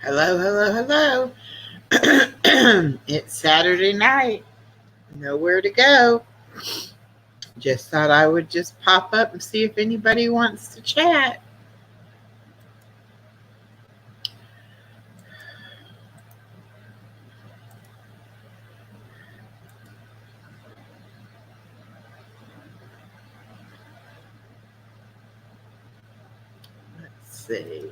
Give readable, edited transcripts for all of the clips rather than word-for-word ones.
Hello, hello, hello. It's Saturday night. Nowhere to go. Just thought I would just pop up and see if anybody wants to chat. Let's see.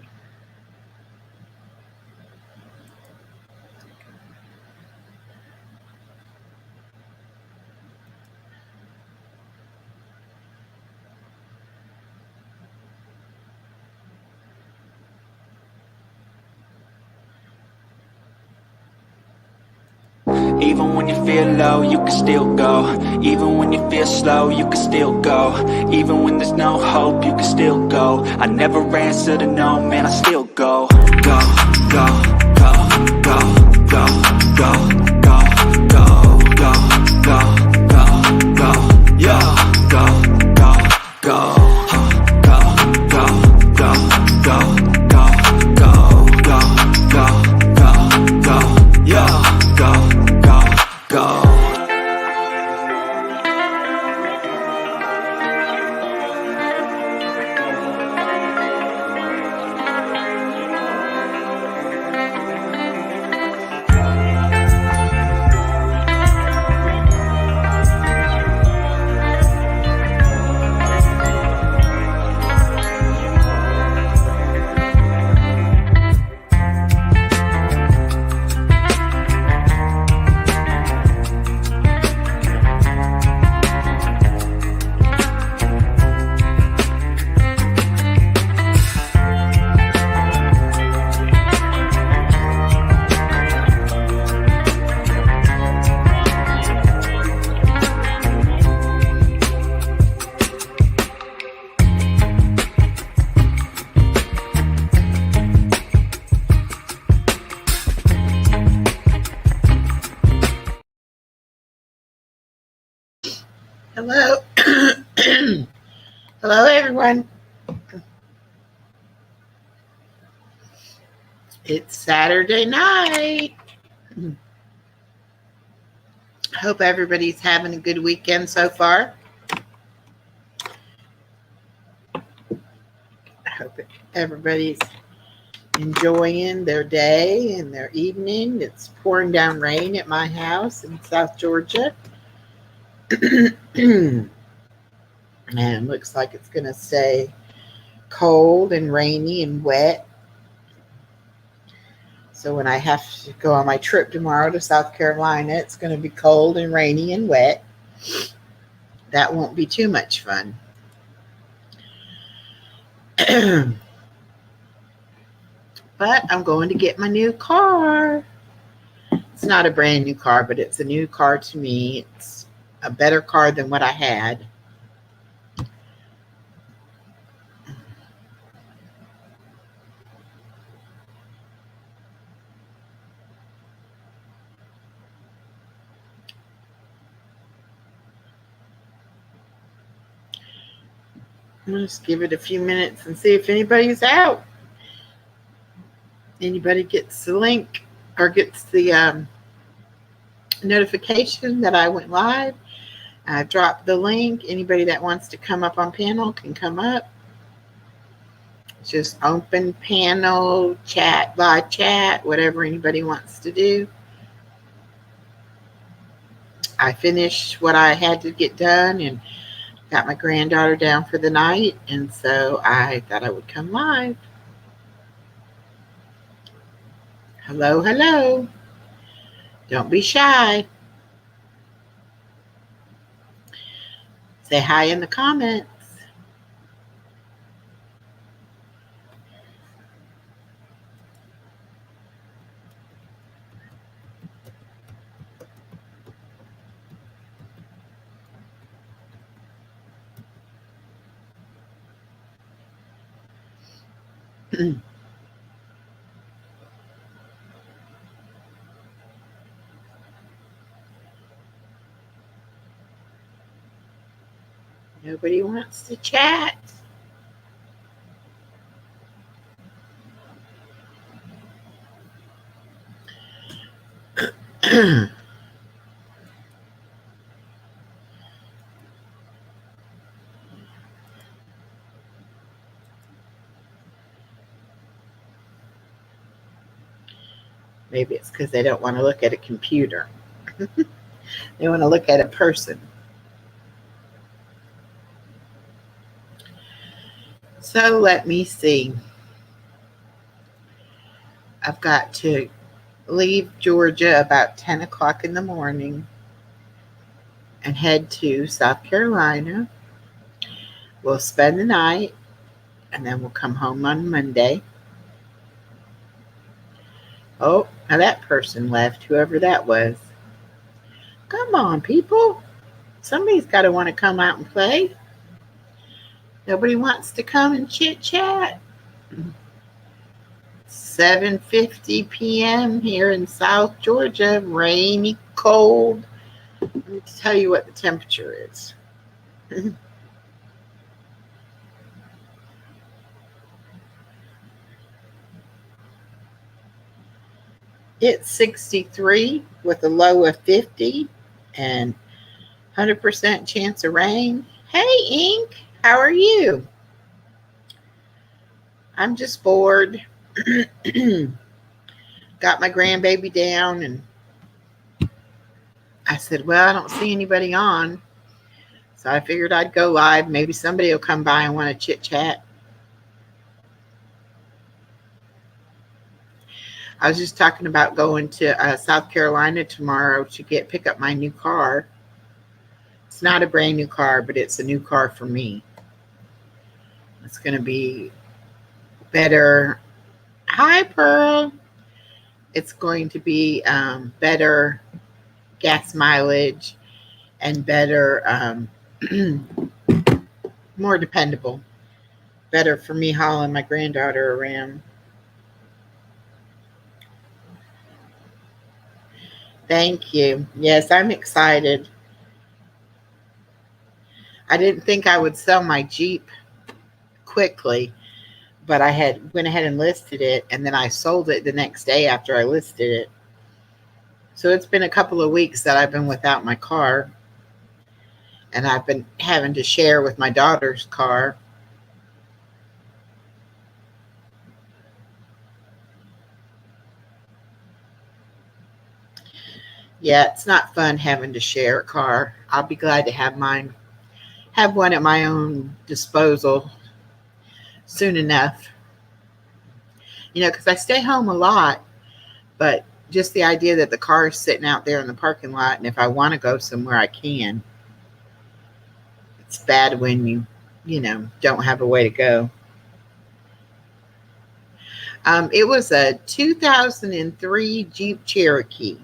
Even when you feel low, you can still go. Even when you feel slow, you can still go. Even when there's no hope, you can still go. I never answer to no, man, I still go. Go, go, go, go, go, go, go, go, go, go, go, go, yo, go, go, go, go, go, go, go, go, go, go, go, go, yo, go. Go. Hello. Hello, everyone. It's Saturday night. Hope everybody's having a good weekend so far. I hope everybody's enjoying their day and their evening. It's pouring down rain at my house in South Georgia. And looks like it's going to stay cold and rainy and wet. So when I have to go on my trip tomorrow to South Carolina, it's going to be cold and rainy and wet. That won't be too much fun. But I'm going to get my new car. It's not a brand new car, but it's a new car to me. It's a better car than what I had. I'm going to just give it a few minutes and see if anybody's out. Anybody gets the link or gets the notification that I went live. I dropped the link. Anybody that wants to come up on panel can come up. It's just open panel, chat, live chat, whatever anybody wants to do. I finished what I had to get done and got my granddaughter down for the night, and so I thought I would come live. Hello, hello. Don't be shy. Say hi in the comments. Nobody wants to chat. Maybe it's because they don't want to look at a computer. They want to look at a person. So let me see. I've got to leave Georgia about 10 o'clock in the morning and head to South Carolina. We'll spend the night and then we'll come home on Monday. Oh, now that person left, whoever that was. Come on, people. Somebody's got to want to come out and play. Nobody wants to come and chit chat. 7:50 p.m. here in South Georgia, rainy, cold. Let me tell you what the temperature is. It's 63 with a low of 50 and 100% chance of rain. Hey, Ink, how are you? I'm just bored. Got my grandbaby down and I said, well, I don't see anybody on. So I figured I'd go live. Maybe somebody will come by and want to chit chat. I was just talking about going to South Carolina tomorrow to pick up my new car. It's not a brand new car, but it's a new car for me. It's going to be better. Hi, Pearl. It's going to be better gas mileage and better, more dependable. Better for me hauling my granddaughter around. Thank you. Yes, I'm excited. I didn't think I would sell my Jeep quickly, but I went ahead and listed it, and then I sold it the next day after I listed it. So it's been a couple of weeks that I've been without my car, and I've been having to share with my daughter's car. Yeah, it's not fun having to share a car. I'll be glad to have one at my own disposal soon enough. Because I stay home a lot, but just the idea that the car is sitting out there in the parking lot, and if I want to go somewhere, I can. It's bad when you don't have a way to go. It was a 2003 Jeep Cherokee.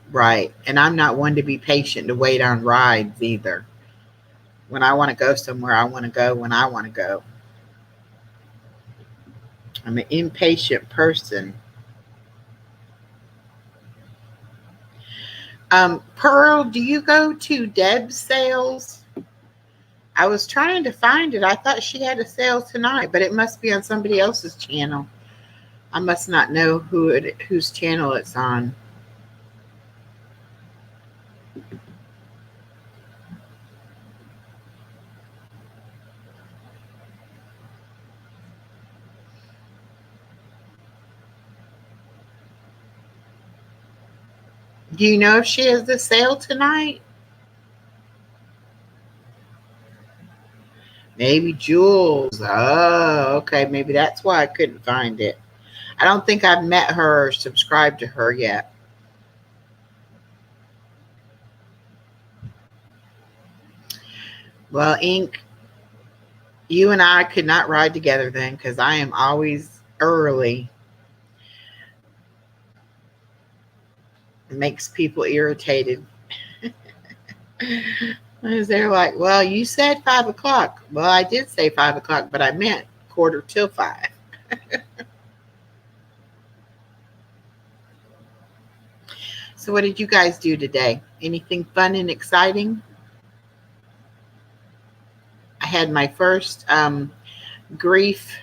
Right. And I'm not one to be patient to wait on rides either. When I want to go somewhere, I want to go when I want to go. I'm an impatient person. Pearl, do you go to Deb's sales? I was trying to find it. I thought she had a sale tonight, but it must be on somebody else's channel. I must not know whose channel it's on. Do you know if she has the sale tonight? Maybe Jules. Oh, okay. Maybe that's why I couldn't find it. I don't think I've met her or subscribed to her yet. Well, Ink, you and I could not ride together then because I am always early. It makes people irritated. They're like, well, you said 5 o'clock. Well, I did say 5 o'clock, but I meant 4:45. So what did you guys do today? Anything fun and exciting? I had my first grief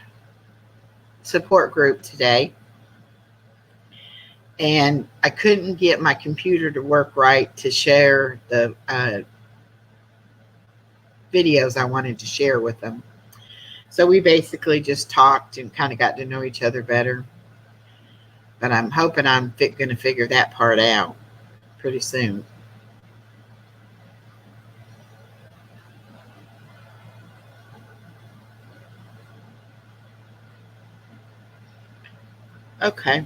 support group today. and I couldn't get my computer to work right to share the videos I wanted to share with them. So we basically just talked and kind of got to know each other better. But I'm hoping I'm going to figure that part out pretty soon. Okay.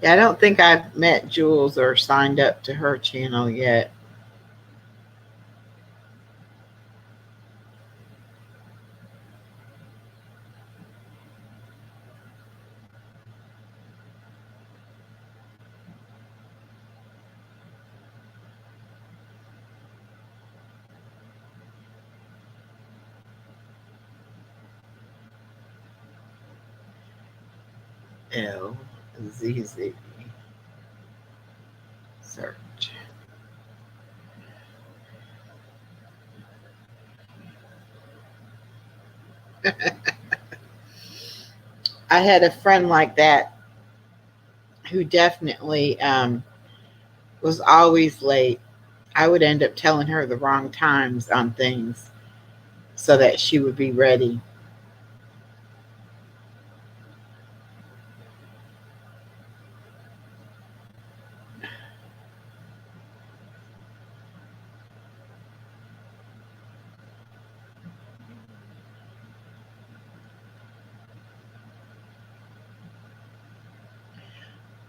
Yeah, I don't think I've met Jules or signed up to her channel yet. LZZ search. I had a friend like that who definitely was always late. I would end up telling her the wrong times on things so that she would be ready.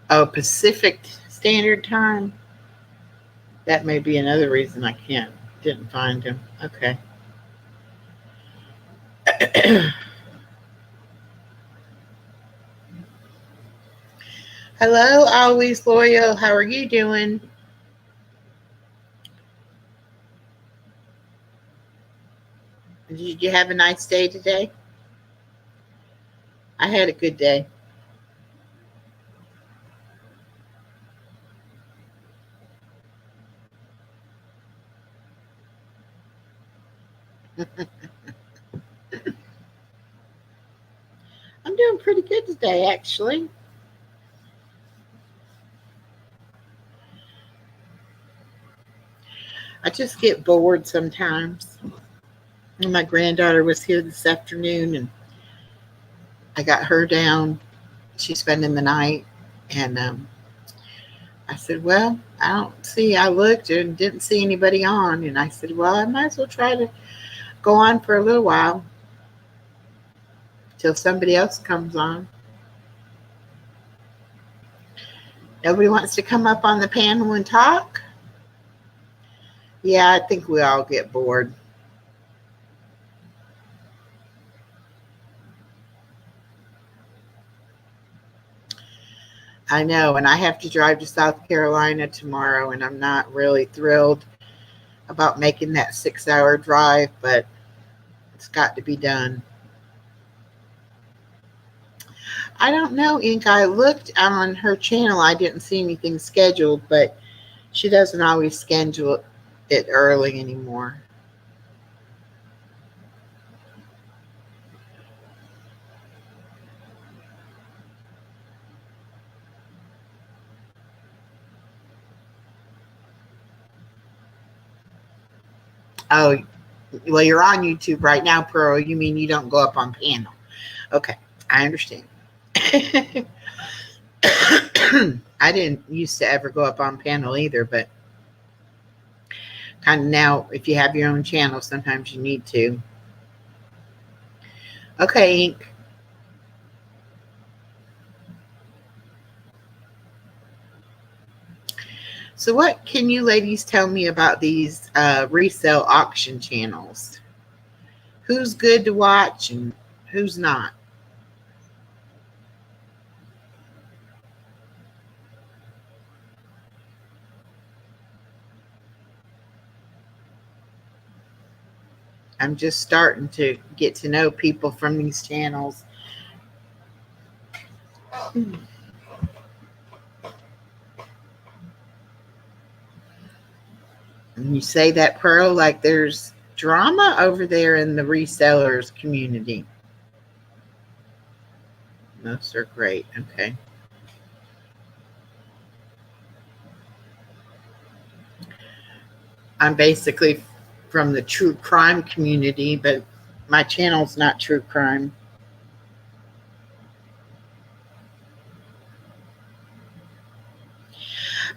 Oh, Pacific Standard Time. That may be another reason I didn't find him. Okay. Hello, always loyal. How are you doing? Did you have a nice day today? I had a good day. I'm doing pretty good today, actually. I just get bored sometimes. And my granddaughter was here this afternoon, and I got her down. She's spending the night, and I said, well, I looked and didn't see anybody on. And I said, well, I might as well try to go on for a little while till somebody else comes on. Nobody wants to come up on the panel and talk? Yeah, I think we all get bored. I know, and I have to drive to South Carolina tomorrow, and I'm not really thrilled about making that 6-hour drive, but it's got to be done. I don't know, Ink. I looked on her channel. I didn't see anything scheduled, but she doesn't always schedule it early anymore. Oh, well, you're on YouTube right now, Pearl. You mean you don't go up on panel? Okay, I understand. I didn't used to ever go up on panel either, but kind of now, if you have your own channel, sometimes you need to. Okay, Ink. So what can you ladies tell me about these resale auction channels? Who's good to watch and who's not? I'm just starting to get to know people from these channels. And you say that, Pearl, like there's drama over there in the resellers community. Most are great. Okay. I'm basically from the true crime community, but my channel's not true crime.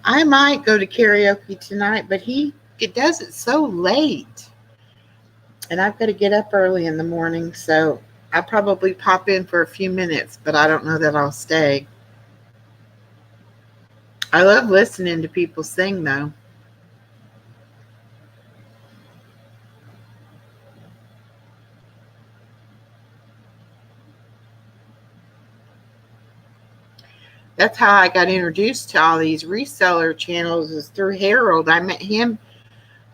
I might go to karaoke tonight, but it does it so late. And I've got to get up early in the morning, so I'll probably pop in for a few minutes, but I don't know that I'll stay. I love listening to people sing, though. That's how I got introduced to all these reseller channels, is through Harold. I met him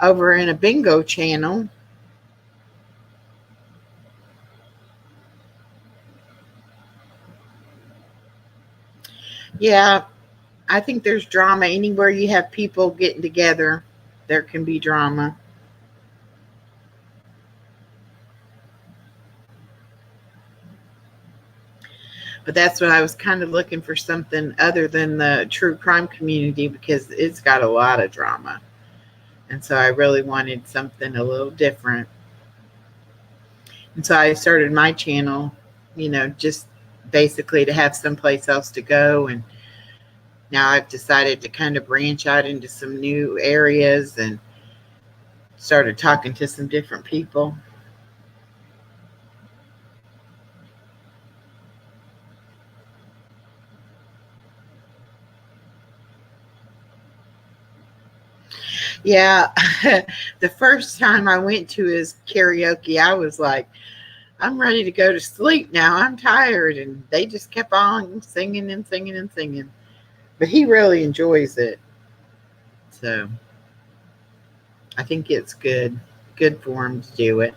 over in a bingo channel. Yeah, I think there's drama anywhere you have people getting together. There can be drama. But that's what I was kind of looking for, something other than the true crime community, because it's got a lot of drama. And so I really wanted something a little different. And so I started my channel, just basically to have someplace else to go. And now I've decided to kind of branch out into some new areas and started talking to some different people. Yeah, the first time I went to his karaoke, I was like, I'm ready to go to sleep now. I'm tired. And they just kept on singing and singing and singing. But he really enjoys it. So I think it's good for him to do it.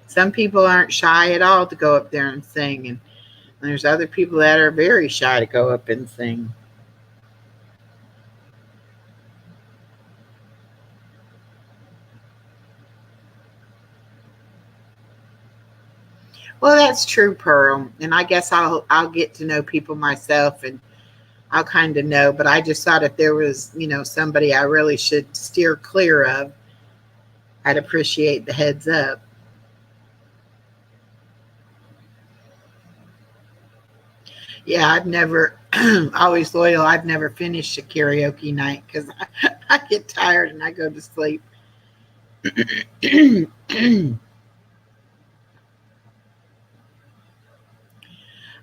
Some people aren't shy at all to go up there and sing. And there's other people that are very shy to go up and sing. Well, that's true, Pearl. And I guess I'll get to know people myself, and I'll kind of know. But I just thought if there was, somebody I really should steer clear of, I'd appreciate the heads up. Yeah, I've never, always loyal. I've never finished a karaoke night because I get tired and I go to sleep.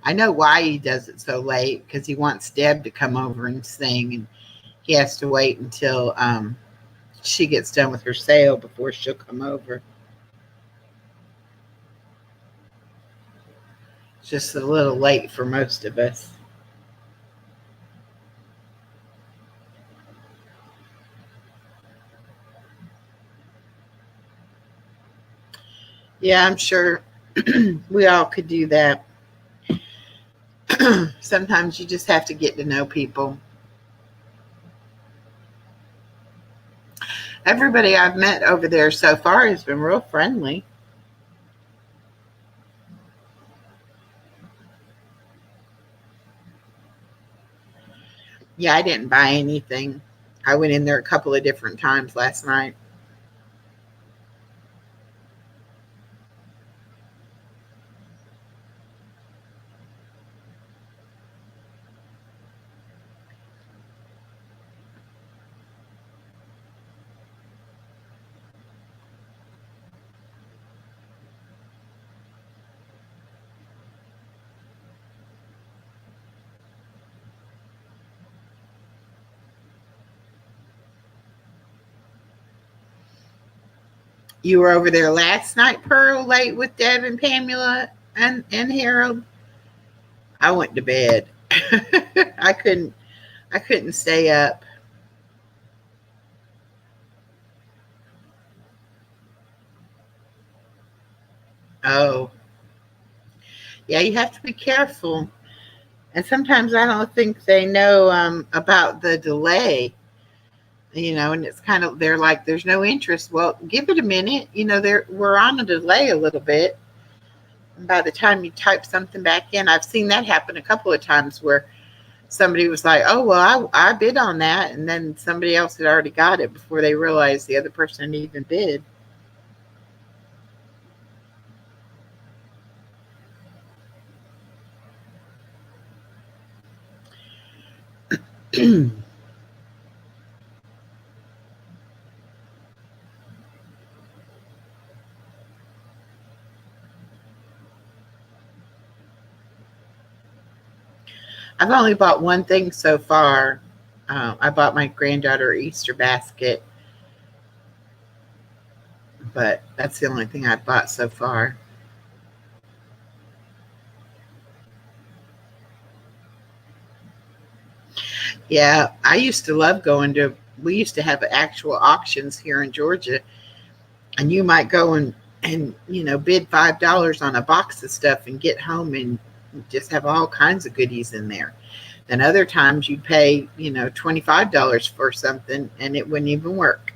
I know why he does it so late, because he wants Deb to come over and sing, and he has to wait until she gets done with her sale before she'll come over. It's just a little late for most of us. Yeah, I'm sure we all could do that. Sometimes you just have to get to know people. Everybody I've met over there so far has been real friendly. Yeah, I didn't buy anything. I went in there a couple of different times last night. You were over there last night, Pearl, late with Deb and Pamela and Harold. I went to bed. I couldn't stay up. Oh, yeah, you have to be careful. And sometimes I don't think they know about the delay. And it's kind of, they're like, there's no interest. Well, give it a minute. We're on a delay a little bit. And by the time you type something back in, I've seen that happen a couple of times where somebody was like, oh, well, I bid on that. And then somebody else had already got it before they realized the other person had even bid. I've only bought one thing so far. I bought my granddaughter an Easter basket, but that's the only thing I've bought so far. Yeah, I used to love we used to have actual auctions here in Georgia, and you might go and bid $5 on a box of stuff and get home and just have all kinds of goodies in there. Then other times you'd pay $25 for something and it wouldn't even work.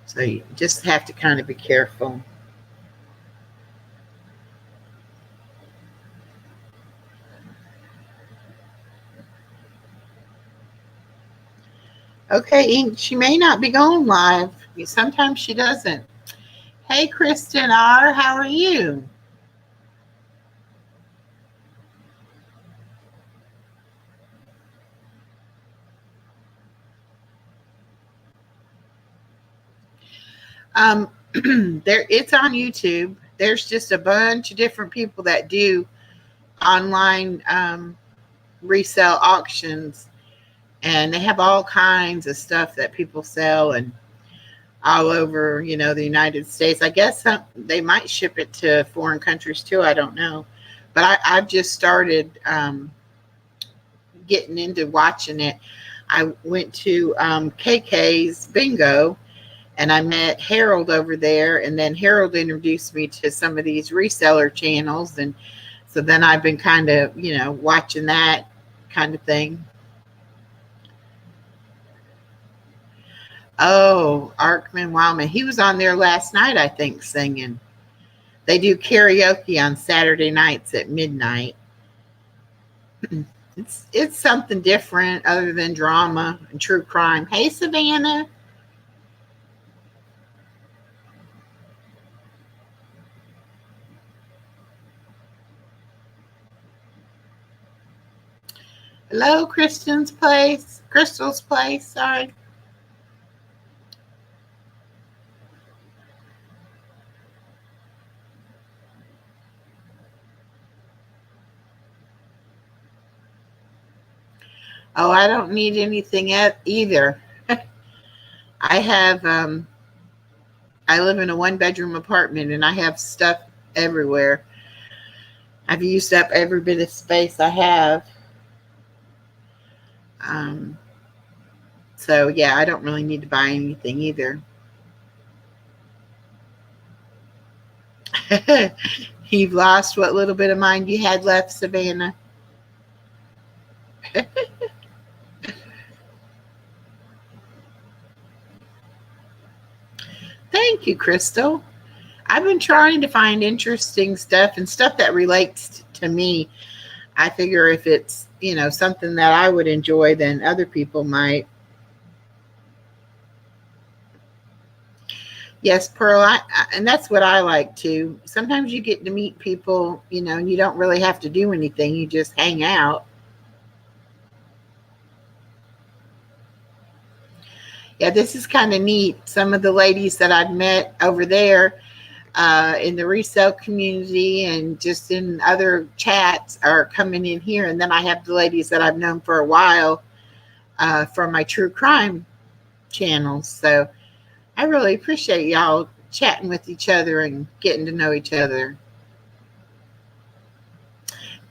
So you just have to kind of be careful. Okay, Ink, she may not be going live. Sometimes she doesn't. Hey, Kristen R., how are you? It's on YouTube. There's just a bunch of different people that do online resale auctions, and they have all kinds of stuff that people sell and all over, the United States. I guess they might ship it to foreign countries too. I don't know, but I've just started getting into watching it. I went to KK's Bingo, and I met Harold over there, and then Harold introduced me to some of these reseller channels, and so then I've been kind of, watching that kind of thing. Oh, Arkman Wildman. He was on there last night, I think, singing. They do karaoke on Saturday nights at midnight. It's something different other than drama and true crime. Hey, Savannah. Hello, Crystal's place, sorry. Oh, I don't need anything either. I have I live in a 1-bedroom apartment and I have stuff everywhere. I've used up every bit of space I have. Um, so yeah, I don't really need to buy anything either. You've lost what little bit of mind you had left, Savannah. Thank you, Crystal. I've been trying to find interesting stuff and stuff that relates to me. I figure if it's, something that I would enjoy, then other people might. Yes, Pearl, and that's what I like too. Sometimes you get to meet people, and you don't really have to do anything. You just hang out. Yeah, this is kind of neat. Some of the ladies that I've met over there in the resale community and just in other chats are coming in here. And then I have the ladies that I've known for a while from my true crime channels. So I really appreciate y'all chatting with each other and getting to know each other.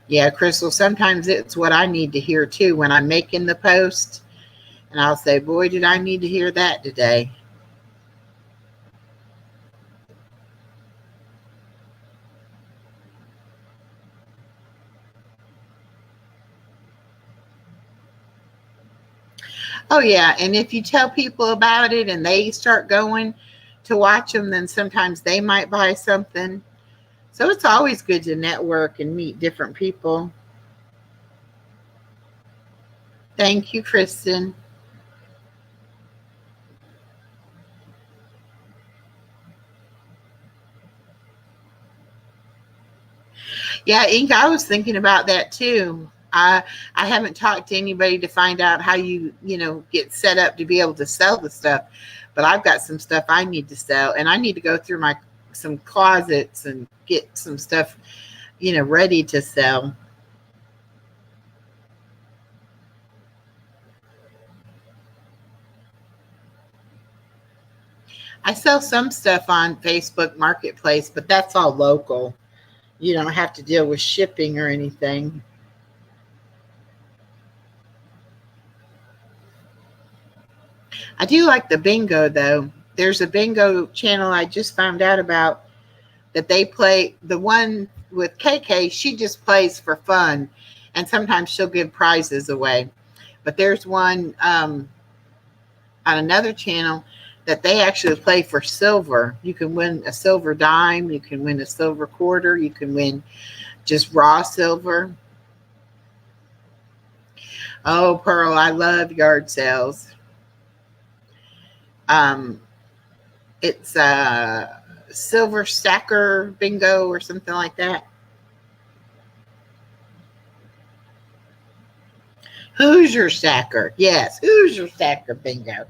Yeah, Crystal, sometimes it's what I need to hear too when I'm making the post. And I'll say, boy, did I need to hear that today. Oh yeah, and if you tell people about it and they start going to watch them, then sometimes they might buy something. So it's always good to network and meet different people. Thank you, Kristen. Yeah, Ink, I was thinking about that too. I haven't talked to anybody to find out how you get set up to be able to sell the stuff, but I've got some stuff I need to sell, and I need to go through my some closets and get some stuff, ready to sell. I sell some stuff on Facebook Marketplace, but that's all local. You don't have to deal with shipping or anything. I do like the bingo though. There's a bingo channel I just found out about that they play. The one with KK, she just plays for fun, and sometimes she'll give prizes away. But there's one on another channel that they actually play for silver. You can win a silver dime, you can win a silver quarter, you can win just raw silver. Oh, Pearl, I love yard sales. Um, it's a silver stacker bingo or something like that. Hoosier Stacker. Yes, Hoosier Stacker bingo.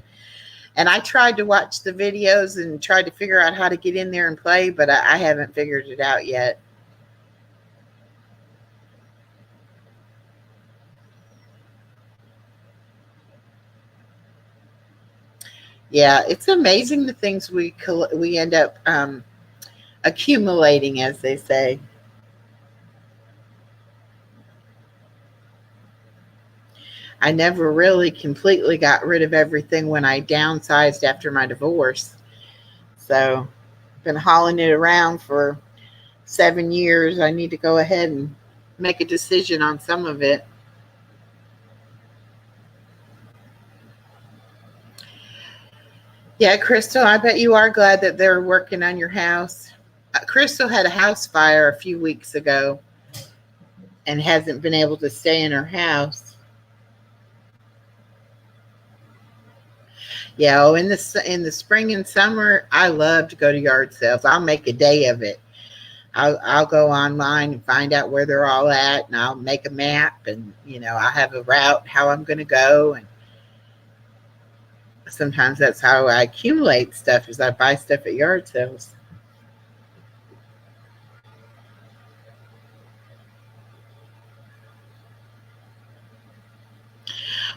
And I tried to watch the videos and tried to figure out how to get in there and play, but I haven't figured it out yet. Yeah, it's amazing the things we end up accumulating, as they say. I never really completely got rid of everything when I downsized after my divorce. So, been hauling it around for 7 years. I need to go ahead and make a decision on some of it. Yeah, Crystal, I bet you are glad that they're working on your house. Crystal had a house fire a few weeks ago and hasn't been able to stay in her house. Yeah, in the spring and summer, I love to go to yard sales. I'll make a day of it. I'll go online and find out where they're all at, and I'll make a map, and I'll have a route how I'm going to go, and sometimes that's how I accumulate stuff is I buy stuff at yard sales.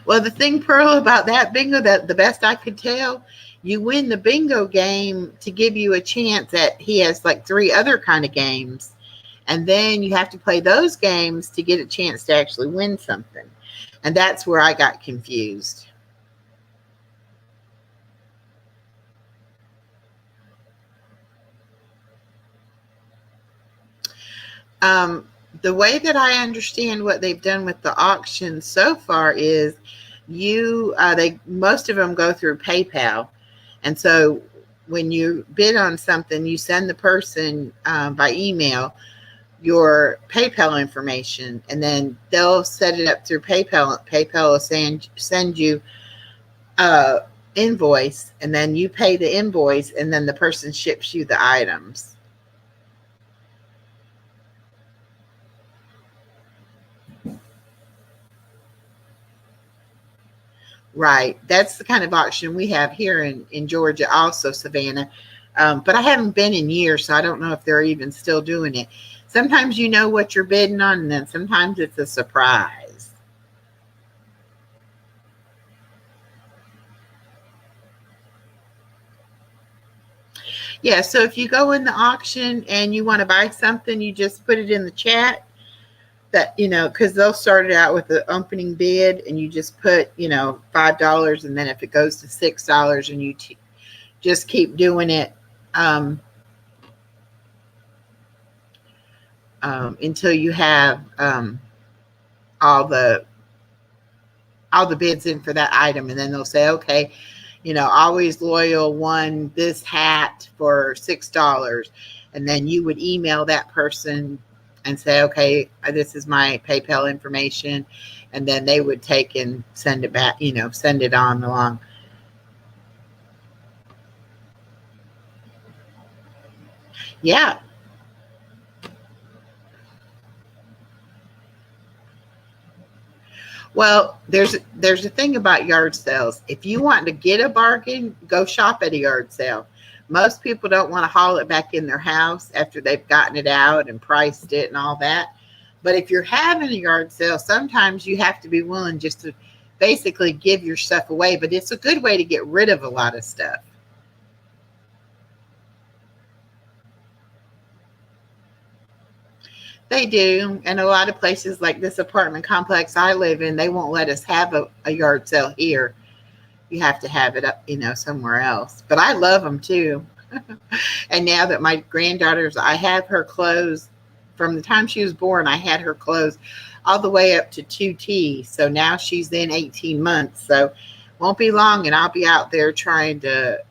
Well, the thing, Pearl, about that bingo, that the best I could tell, you win the bingo game to give you a chance at he has like three other kind of games. And then you have to play those games to get a chance to actually win something. And that's where I got confused. Um, the way that I understand what they've done with the auction so far is they most of them go through PayPal, and so when you bid on something, you send the person by email your PayPal information, and then they'll set it up through PayPal. PayPal will send you a invoice, and then you pay the invoice, and then the person ships you the items. Right. That's the kind of auction we have here in Georgia, also, Savannah. But I haven't been in years, so I don't know if they're even still doing it. Sometimes you know what you're bidding on, and then sometimes it's a surprise. Yeah, so if you go in the auction and you want to buy something, you just put it in the chat that, because they'll start it out with the opening bid, and you just put, $5, and then if it goes to $6, and you just keep doing it until you have all the all the bids in for that item, and then they'll say, okay, Always Loyal won this hat for $6. And then you would email that person and say, okay, this is my PayPal information. And then they would take and send it back, send it on along. Yeah. Well, there's a thing about yard sales. If you want to get a bargain, go shop at a yard sale. Most people don't want to haul it back in their house after they've gotten it out and priced it and all that. But if you're having a yard sale, sometimes you have to be willing just to basically give your stuff away. But it's a good way to get rid of a lot of stuff. They do. And a lot of places like this apartment complex I live in, they won't let us have a yard sale here. You have to have it up, somewhere else. But I love them too. And now that my granddaughters, I have her clothes from the time she was born, I had her clothes all the way up to 2T. So now she's in 18 months. So won't be long and I'll be out there trying to,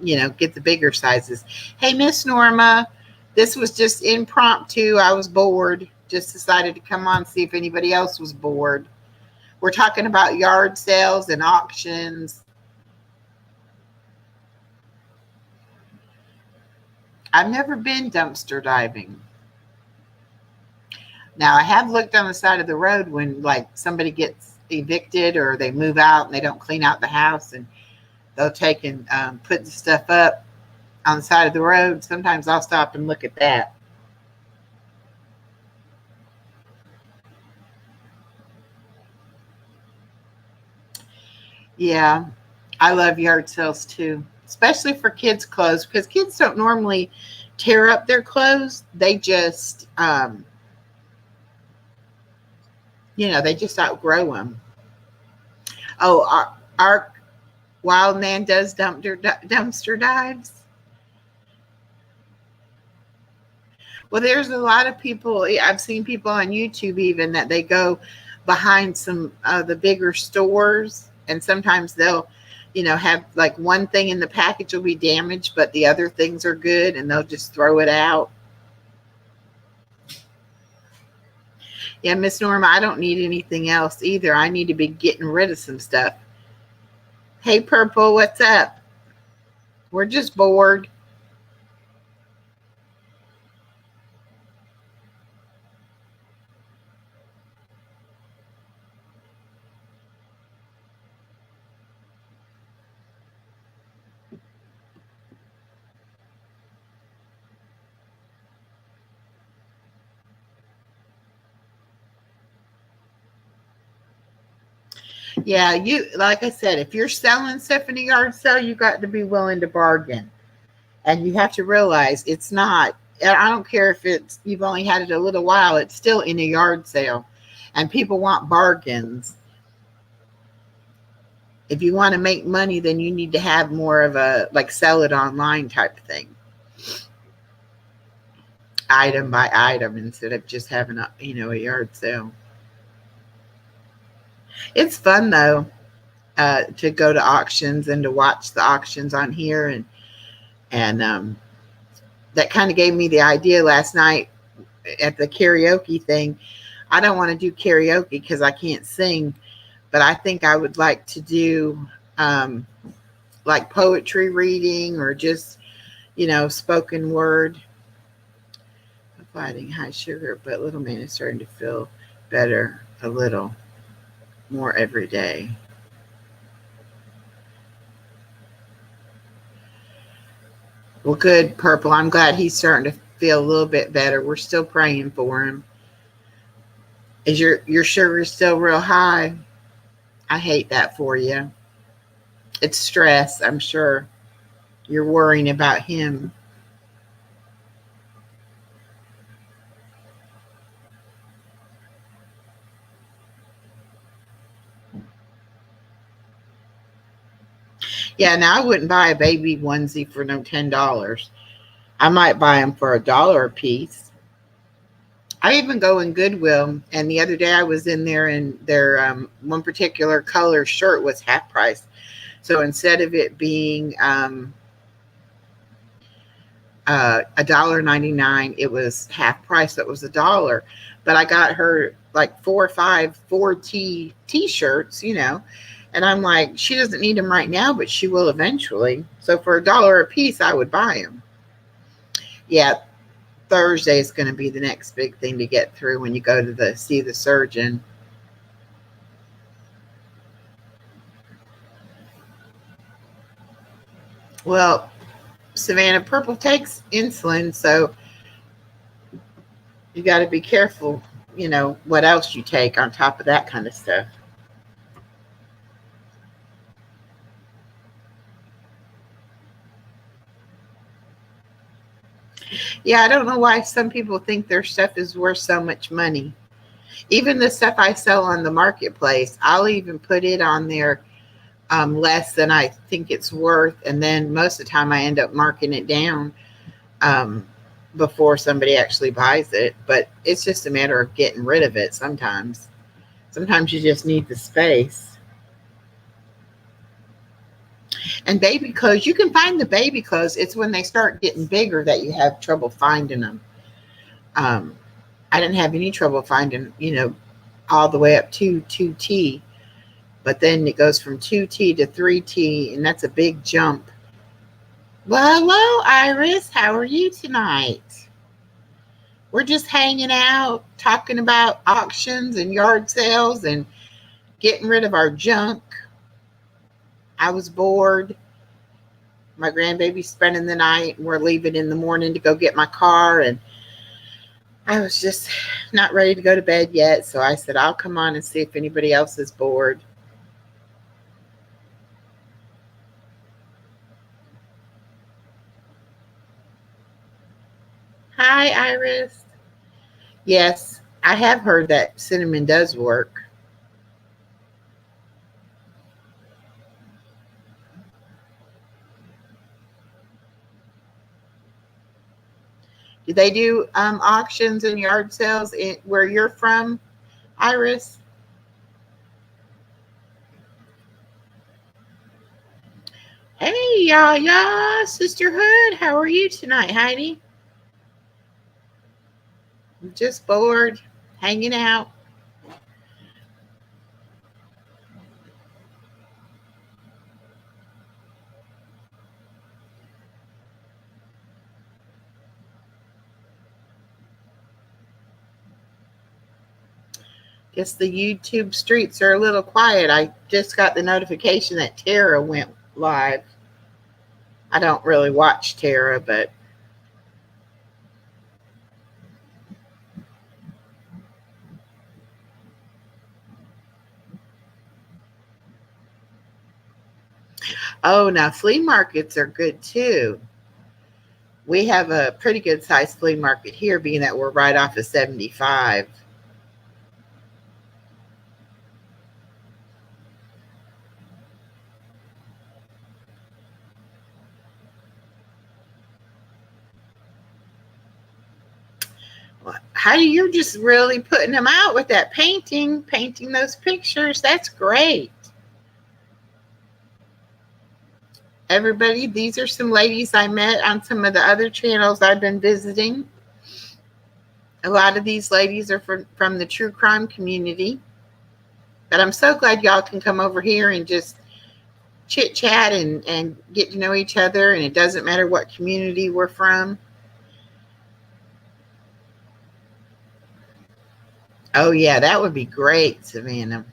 get the bigger sizes. Hey, Miss Norma. This was just impromptu. I was bored. Just decided to come on, see if anybody else was bored. We're talking about yard sales and auctions. I've never been dumpster diving. Now, I have looked on the side of the road when, like, somebody gets evicted or they move out and they don't clean out the house, and they'll take and put the stuff up on the side of the road. Sometimes I'll stop and look at that. Yeah, I love yard sales too, especially for kids' clothes, because kids don't normally tear up their clothes. They just, they just outgrow them. Oh, our wild man does dumpster dives. Well, there's a lot of people. I've seen people on YouTube even that they go behind some of the bigger stores, and sometimes they'll, have like one thing in the package will be damaged, but the other things are good, and they'll just throw it out. Yeah, Miss Norma, I don't need anything else either. I need to be getting rid of some stuff. Hey, Purple, what's up? We're just bored. Yeah, like I said, if you're selling stuff in a yard sale, you got to be willing to bargain. And you have to realize it's not, I don't care if you've only had it a little while, it's still in a yard sale. And people want bargains. If you want to make money, then you need to have more of a, like, sell it online type of thing. Item by item instead of just having a yard sale. It's fun though, to go to auctions and to watch the auctions on here, and that kind of gave me the idea last night at the karaoke thing. I don't want to do karaoke because I can't sing, but I think I would like to do like poetry reading or just spoken word. I'm fighting high sugar, but little man is starting to feel better a little more every day. Well, good, Purple. I'm glad he's starting to feel a little bit better. We're still praying for him. Is your sugar still real high? I hate that for you. It's stress, I'm sure. You're worrying about him. Yeah, now I wouldn't buy a baby onesie for no $10. I might buy them for $1 a piece. I even go in Goodwill, and the other day I was in there, and their one particular color shirt was half price. So instead of it being $1.99, it was half price. So it was $1. But I got her like 4 or 5 4T t-shirts, and I'm like, she doesn't need them right now, but she will eventually. So for $1 a piece, I would buy them. Yeah, Thursday is going to be the next big thing to get through when you go to see the surgeon. Well, Savannah, purple takes insulin, so you got to be careful, what else you take on top of that kind of stuff. Yeah, I don't know why some people think their stuff is worth so much money. Even the stuff I sell on the marketplace, I'll even put it on there less than I think it's worth. And then most of the time I end up marking it down before somebody actually buys it. But it's just a matter of getting rid of it sometimes. Sometimes you just need the space. And baby clothes, you can find the baby clothes. It's when they start getting bigger that you have trouble finding them. I didn't have any trouble finding, all the way up to 2T. But then it goes from 2T to 3T, and that's a big jump. Well, hello, Iris. How are you tonight? We're just hanging out, talking about auctions and yard sales and getting rid of our junk. I was bored. My grandbaby's spending the night, and we're leaving in the morning to go get my car, and I was just not ready to go to bed yet, so I said, I'll come on and see if anybody else is bored. Hi, Iris. Yes, I have heard that cinnamon does work. Do they do auctions and yard sales where you're from, Iris? Hey, y'all, sisterhood. How are you tonight, Heidi? I'm just bored, hanging out. Guess the YouTube streets are a little quiet. I just got the notification that Tara went live. I don't really watch Tara, but oh, now flea markets are good too. We have a pretty good sized flea market here, being that we're right off of 75. Heidi, you're just really putting them out with that painting those pictures. That's great. Everybody, these are some ladies I met on some of the other channels I've been visiting. A lot of these ladies are from the true crime community. But I'm so glad y'all can come over here and just chit chat and get to know each other. And it doesn't matter what community we're from. Oh, yeah, that would be great, Savannah.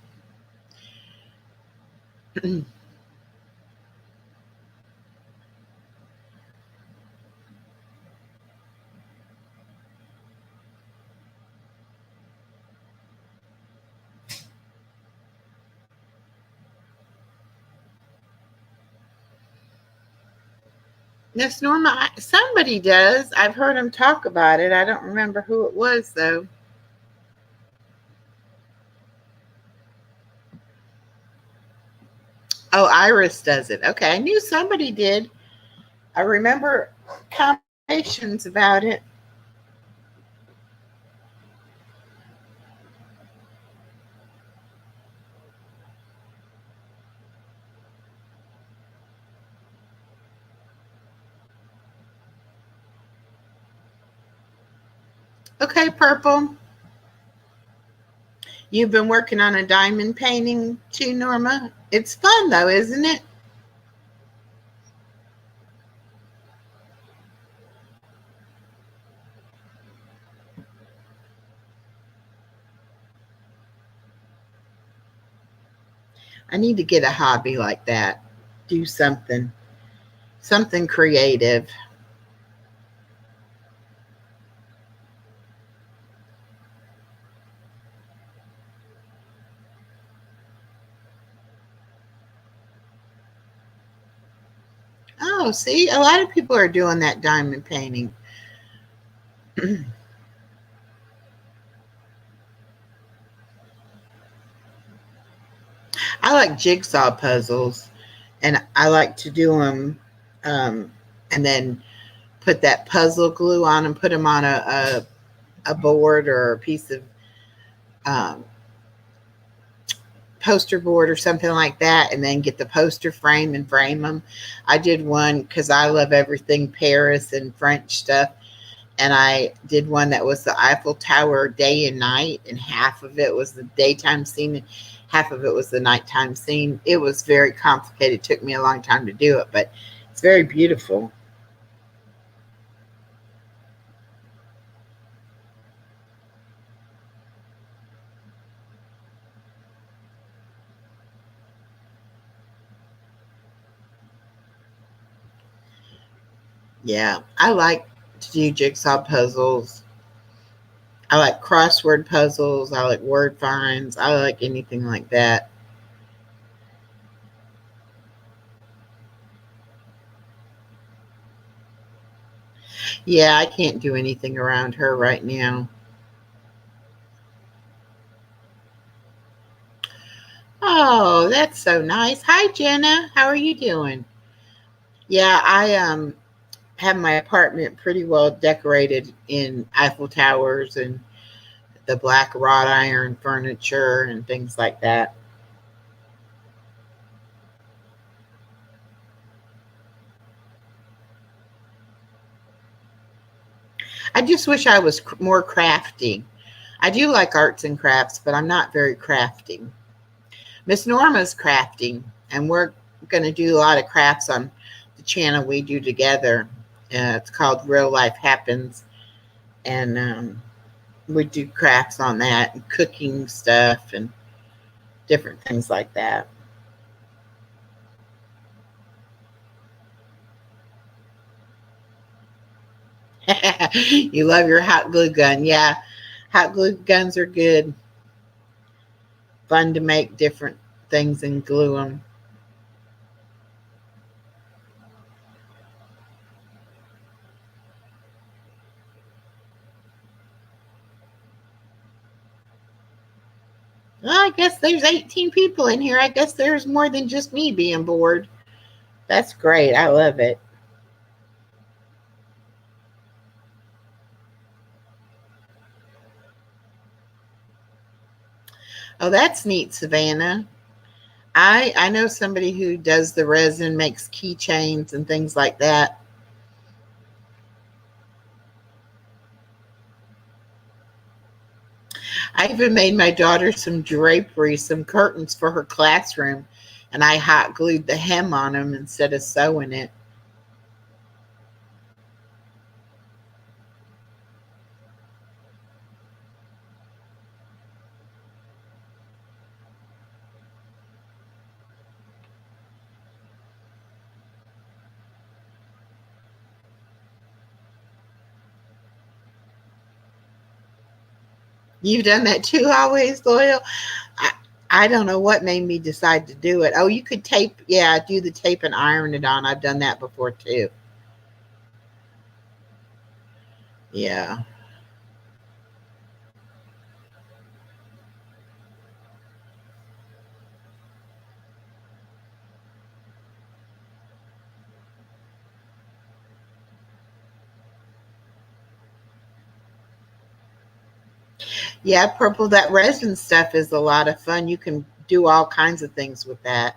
Miss Norma, somebody does. I've heard them talk about it. I don't remember who it was, though. Oh, Iris does it. Okay, I knew somebody did. I remember conversations about it. Okay, Purple. You've been working on a diamond painting too, Norma? It's fun though, isn't it? I need to get a hobby like that. Do something creative. Oh, see, a lot of people are doing that diamond painting. I like jigsaw puzzles, and I like to do them, and then put that puzzle glue on and put them on a board or a piece of um, poster board or something like that, and then get the poster frame and frame them. I did one because I love everything Paris and French stuff, and I did one that was the Eiffel Tower day and night, and half of it was the daytime scene, and half of it was the nighttime scene. It was very complicated. It took me a long time to do it, but it's very beautiful. Yeah, I like to do jigsaw puzzles. I like crossword puzzles. I like word finds. I like anything like that. Yeah, I can't do anything around her right now. Oh, that's so nice. Hi, Jenna. How are you doing? Yeah, I have my apartment pretty well decorated in Eiffel Towers and the black wrought iron furniture and things like that. I just wish I was more crafty. I do like arts and crafts, but I'm not very crafty. Miss Norma's crafting, and we're going to do a lot of crafts on the channel we do together. It's called Real Life Happens, and we do crafts on that and cooking stuff and different things like that. You love your hot glue gun. Yeah, hot glue guns are good. Fun to make different things and glue them. Well, I guess there's 18 people in here. I guess there's more than just me being bored. That's great. I love it. Oh, that's neat, Savannah. I know somebody who does the resin, makes keychains and things like that. I even made my daughter some drapery, some curtains for her classroom, and I hot glued the hem on them instead of sewing it. You've done that too, always loyal. I, I don't know what made me decide to do it. Oh, you could tape, yeah, do the tape and iron it on. I've done that before too. Yeah. Yeah, purple, that resin stuff is a lot of fun. You can do all kinds of things with that.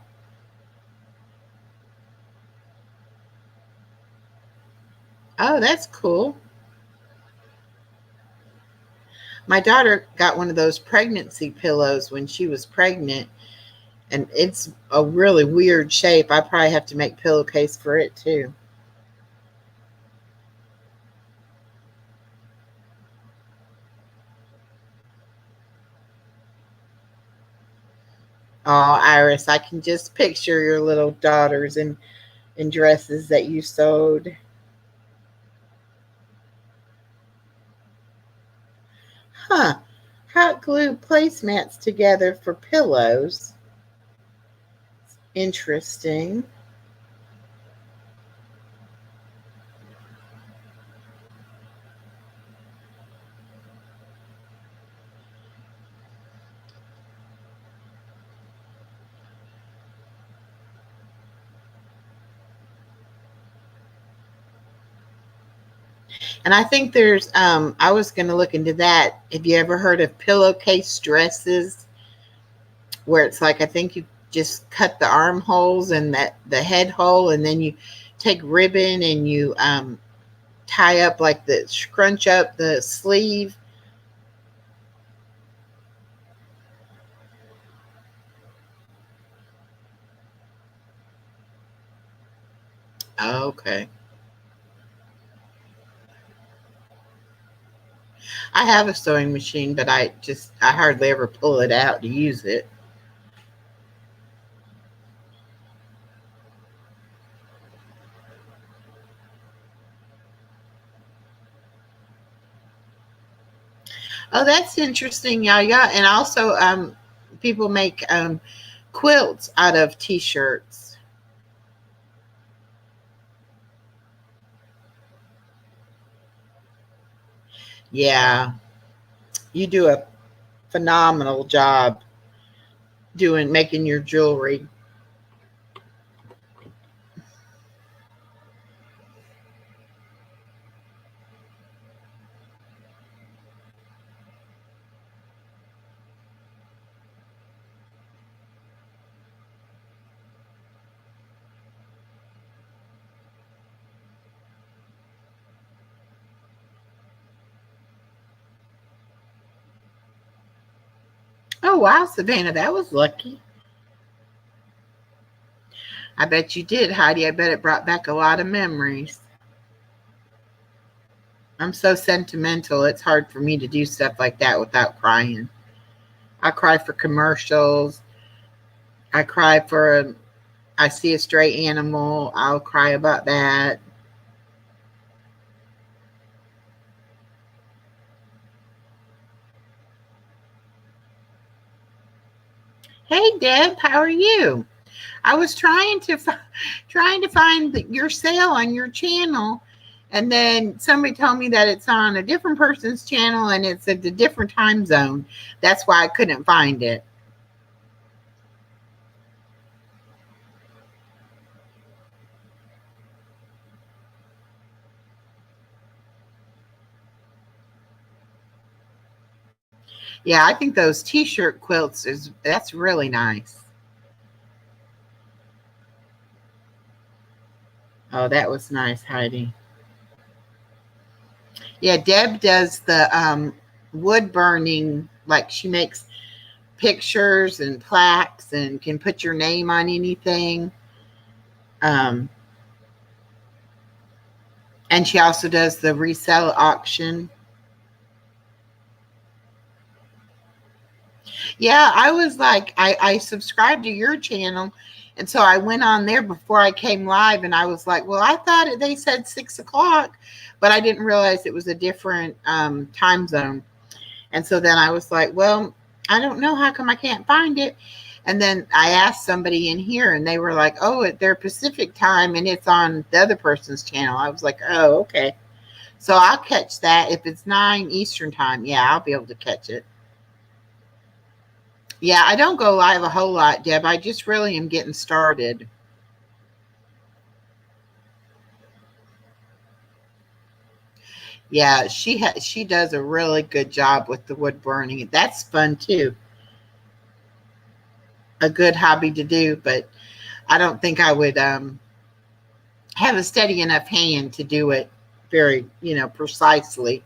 Oh, that's cool. My daughter got one of those pregnancy pillows when she was pregnant, and it's a really weird shape. I probably have to make pillowcase for it too. Oh, Iris, I can just picture your little daughters in dresses that you sewed. Huh. Hot glue placemats together for pillows. Interesting. And I think there's I was gonna look into that. Have you ever heard of pillowcase dresses where it's like I think you just cut the armholes and that the head hole and then you take ribbon and you tie up like the scrunch up the sleeve. Okay. I have a sewing machine, but I hardly ever pull it out to use it. Oh, that's interesting. Yeah, yeah. And also people make quilts out of t-shirts. Yeah, you do a phenomenal job doing making your jewelry. Oh wow, Savannah, that was lucky. I bet you did, Heidi. I bet it brought back a lot of memories. I'm so sentimental. It's hard for me to do stuff like that without crying. I cry for commercials. I cry for I see a stray animal. I'll cry about that. Hey Deb, how are you? I was trying to find your sale on your channel, and then somebody told me that it's on a different person's channel and it's at a different time zone. That's why I couldn't find it. Yeah, I think those t-shirt quilts is that's really nice. Oh, that was nice, Heidi. Yeah, Deb does the wood burning, like she makes pictures and plaques and can put your name on anything. Um, and she also does the resale auction. Yeah, I was like, I subscribed to your channel. And so I went on there before I came live and I was like, well, I thought they said 6 o'clock, but I didn't realize it was a different time zone. And so then I was like, well, I don't know. How come I can't find it? And then I asked somebody in here and they were like, oh, they're Pacific time and it's on the other person's channel. I was like, oh, okay. So I'll catch that. If it's 9 Eastern time, yeah, I'll be able to catch it. Yeah, I don't go live a whole lot, Deb. I just really am getting started. Yeah, she does a really good job with the wood burning. That's fun too. A good hobby to do, but I don't think I would have a steady enough hand to do it very, precisely.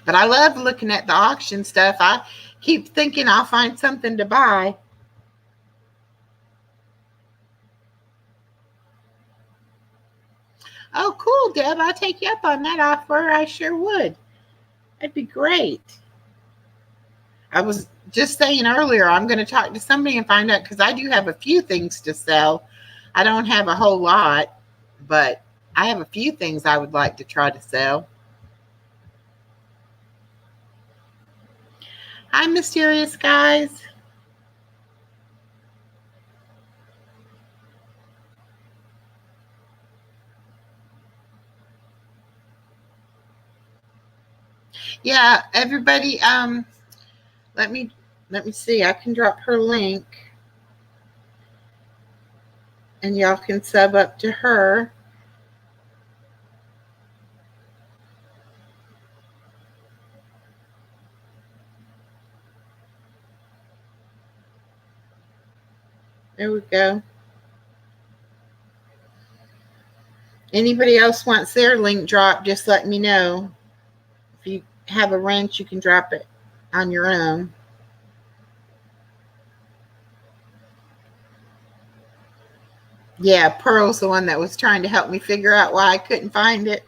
But I love looking at the auction stuff. I keep thinking I'll find something to buy. Oh, cool, Deb. I'll take you up on that offer. I sure would. That'd be great. I was just saying earlier, I'm going to talk to somebody and find out, because I do have a few things to sell. I don't have a whole lot, but I have a few things I would like to try to sell. Hi, mysterious guys. Yeah, everybody, let me see. I can drop her link and y'all can sub up to her. There we go. Anybody else wants their link dropped, just let me know. If you have a wrench, you can drop it on your own. Yeah, Pearl's the one that was trying to help me figure out why I couldn't find it.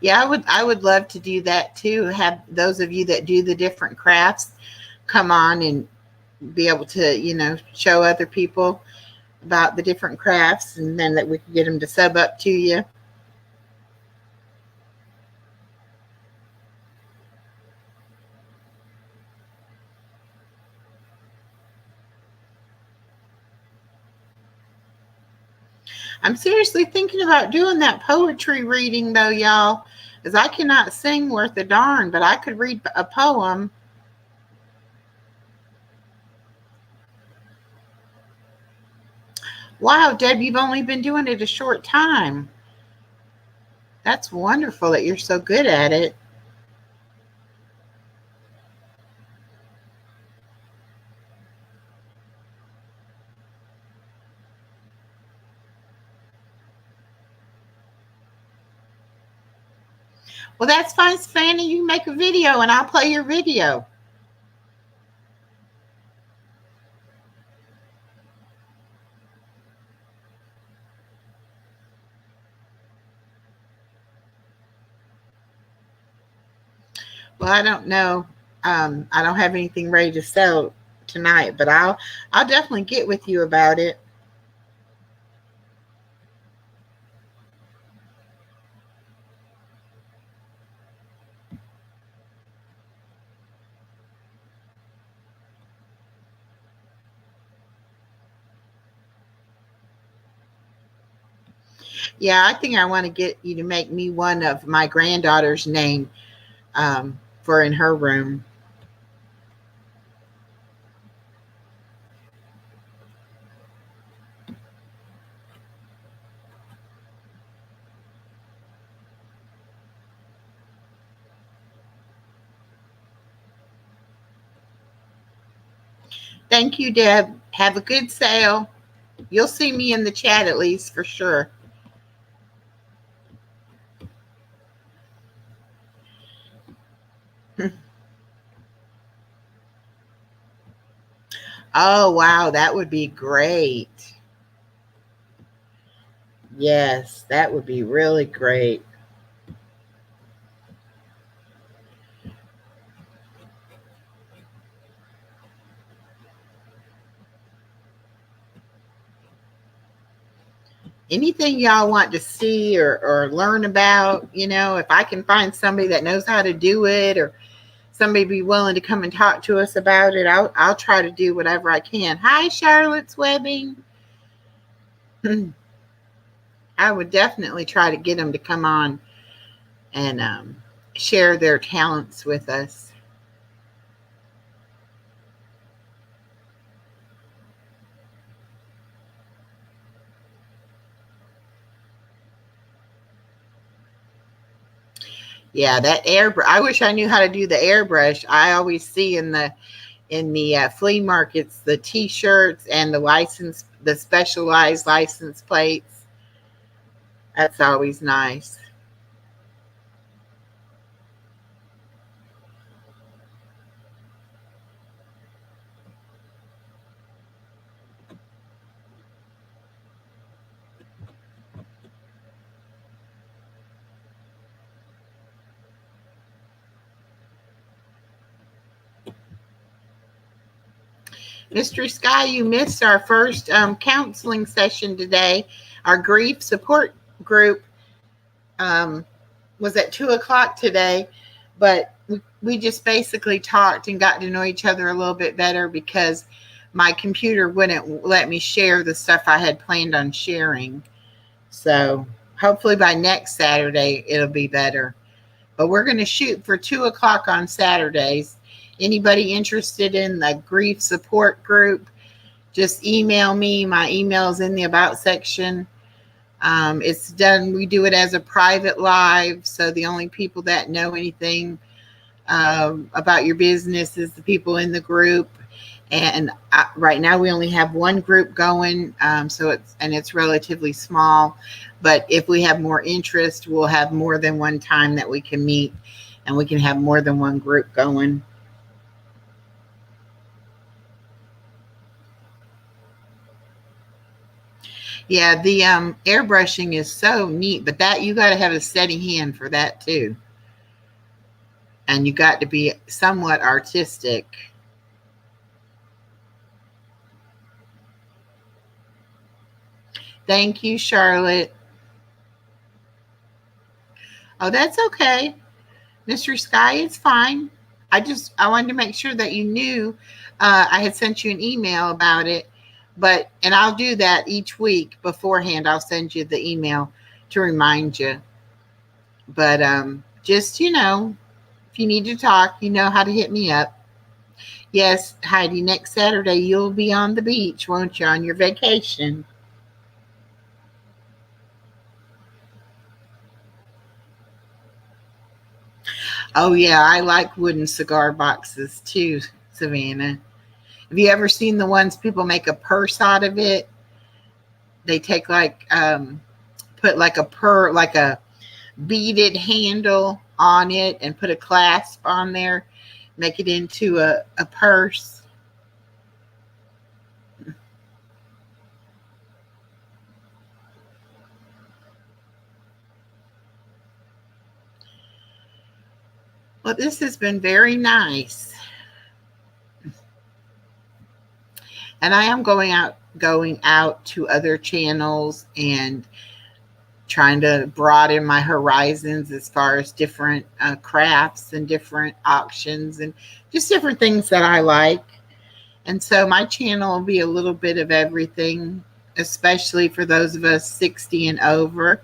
Yeah, I would love to do that too. Have those of you that do the different crafts come on and be able to, show other people about the different crafts, and then that we could get them to sub up to you. I'm seriously thinking about doing that poetry reading though, y'all, because I cannot sing worth a darn, but I could read a poem. Wow, Deb, you've only been doing it a short time. That's wonderful that you're so good at it. Well, that's fine, Fanny. You make a video and I'll play your video. Well, I don't know. I don't have anything ready to sell tonight, but I'll definitely get with you about it. Yeah, I think I want to get you to make me one of my granddaughter's name for in her room. Thank you, Deb. Have a good sale. You'll see me in the chat at least for sure. Oh, wow. That would be great. Yes, that would be really great. Anything y'all want to see or learn about, if I can find somebody that knows how to do it, or somebody be willing to come and talk to us about it, I'll try to do whatever I can. Hi, Charlotte's Webbing. I would definitely try to get them to come on and share their talents with us. Yeah, that airbrush. I wish I knew how to do the airbrush. I always see in the flea markets the T-shirts and the specialized license plates. That's always nice. Mystery Sky, you missed our first counseling session today. Our grief support group was at 2 o'clock today, but we just basically talked and got to know each other a little bit better because my computer wouldn't let me share the stuff I had planned on sharing. So hopefully by next Saturday, it'll be better. But we're going to shoot for 2 o'clock on Saturdays. Anybody interested in the grief support group, just email me. My email's in the about section. It's done. We do it as a private live. So the only people that know anything about your business is the people in the group. And right now we only have one group going. So it's relatively small, but if we have more interest, we'll have more than one time that we can meet and we can have more than one group going. Yeah, the airbrushing is so neat, but that you got to have a steady hand for that too. And you got to be somewhat artistic. Thank you, Charlotte. Oh, that's okay. Mr. Sky, it's fine. I wanted to make sure that you knew I had sent you an email about it. And I'll do that each week beforehand. I'll send you the email to remind you. But just, if you need to talk, you know how to hit me up. Yes, Heidi, next Saturday you'll be on the beach, won't you, on your vacation? Oh, yeah, I like wooden cigar boxes too, Savannah. Have you ever seen the ones people make a purse out of it? They take put like a beaded handle on it and put a clasp on there, make it into a purse. Well, this has been very nice. And I am going out to other channels and trying to broaden my horizons as far as different crafts and different auctions and just different things that I like. And so my channel will be a little bit of everything, especially for those of us 60 and over.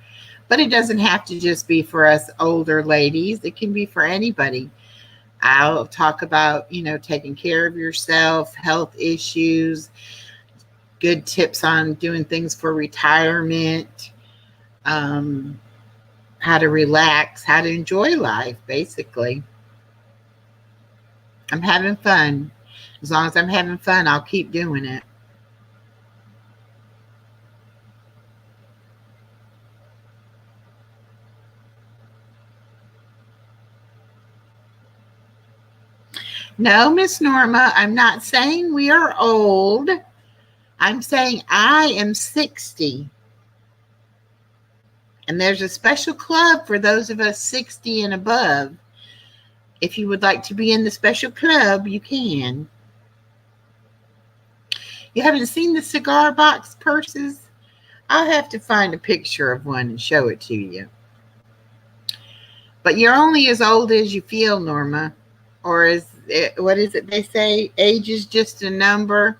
But it doesn't have to just be for us older ladies. It can be for anybody. I'll talk about, taking care of yourself, health issues, good tips on doing things for retirement, how to relax, how to enjoy life, basically. I'm having fun. As long as I'm having fun, I'll keep doing it. No, Miss Norma, I'm not saying we are old. I'm saying I am 60. And there's a special club for those of us 60 and above. If you would like to be in the special club, you can. You haven't seen the cigar box purses? I'll have to find a picture of one and show it to you. But you're only as old as you feel, Norma. Or what is it they say? Age is just a number.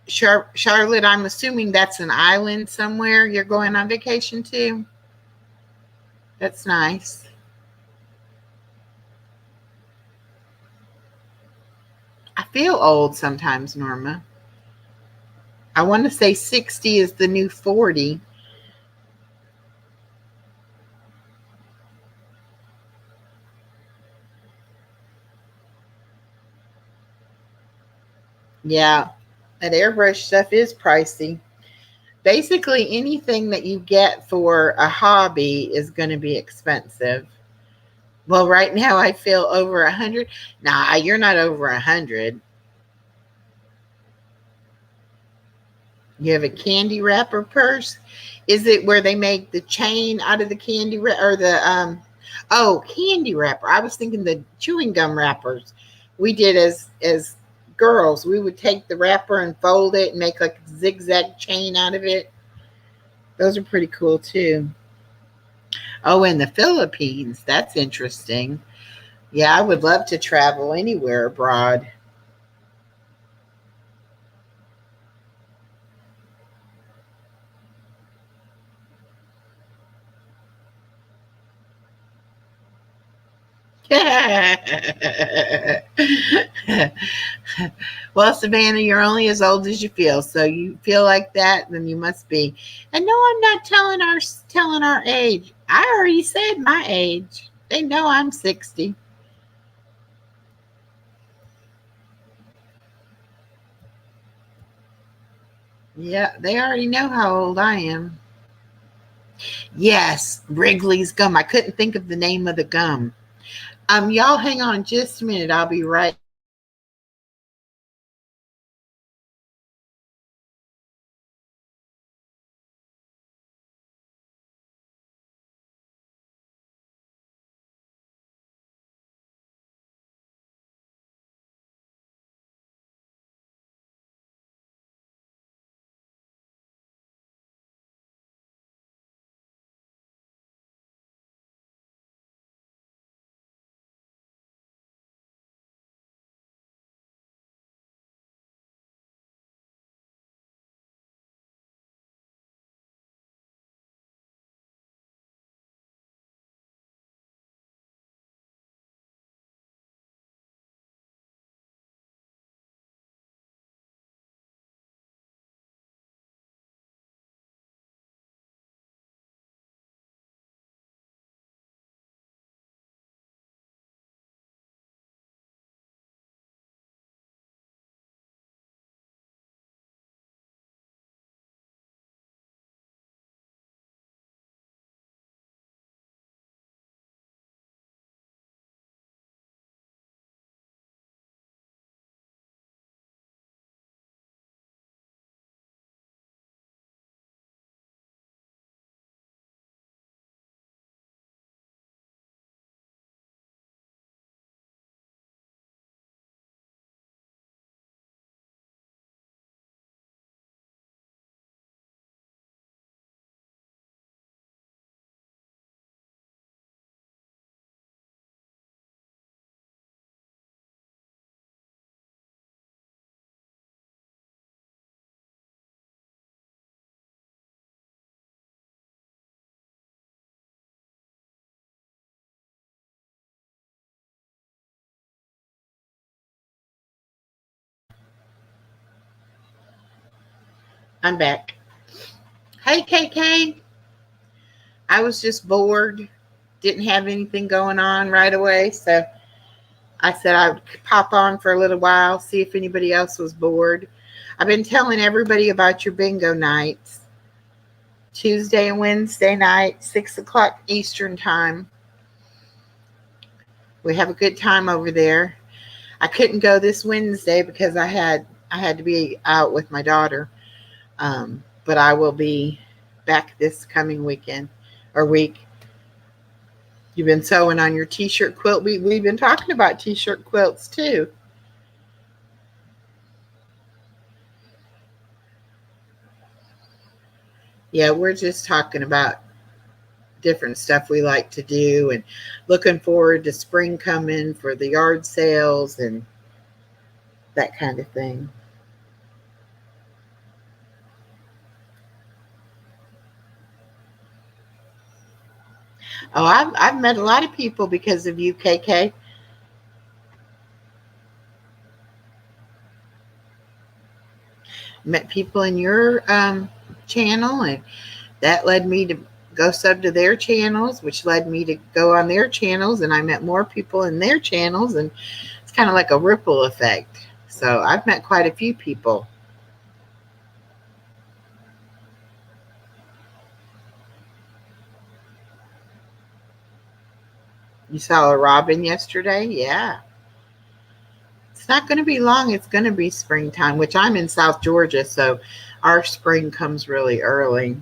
Charlotte, I'm assuming that's an island somewhere you're going on vacation to. That's nice. I feel old sometimes, Norma. I want to say 60 is the new 40. Yeah, that airbrush stuff is pricey. Basically, anything that you get for a hobby is going to be expensive. Well, right now I feel over 100. Nah, you're not over 100. You have a candy wrapper purse. Is it where they make the chain out of the candy or the oh, candy wrapper? I was thinking the chewing gum wrappers. We did as girls. We would take the wrapper and fold it and make like a zigzag chain out of it. Those are pretty cool too. Oh, in the Philippines. That's interesting. Yeah, I would love to travel anywhere abroad. Well, Savannah, you're only as old as you feel. So you feel like that, then you must be. And no, I'm not telling our age. I already said my age. They know I'm 60. Yeah, they already know how old I am. Yes, Wrigley's gum. I couldn't think of the name of the gum. Y'all hang on just a minute. I'll be right. I'm back. Hey, KK. I was just bored. Didn't have anything going on right away. So I said I would pop on for a little while, see if anybody else was bored. I've been telling everybody about your bingo nights. Tuesday and Wednesday night, 6 o'clock Eastern time. We have a good time over there. I couldn't go this Wednesday because I had to be out with my daughter. But I will be back this coming weekend or week. You've been sewing on your t-shirt quilt. We've been talking about t-shirt quilts too. Yeah, we're just talking about different stuff we like to do and looking forward to spring coming for the yard sales and that kind of thing. Oh, I've met a lot of people because of you, KK. met people in your channel, and that led me to go sub to their channels, which led me to go on their channels, and I met more people in their channels, and it's kind of like a ripple effect. So I've met quite a few people. You saw a robin yesterday? Yeah. It's not going to be long. It's going to be springtime, which I'm in South Georgia, so our spring comes really early.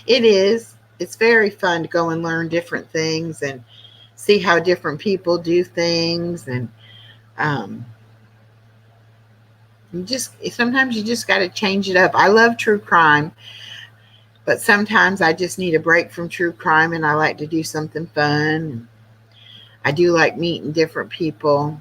It is. It's very fun to go and learn different things and see how different people do things. And um, you just sometimes you just got to change it up. I love true crime, but sometimes I just need a break from true crime, and I like to do something fun. I do like meeting different people.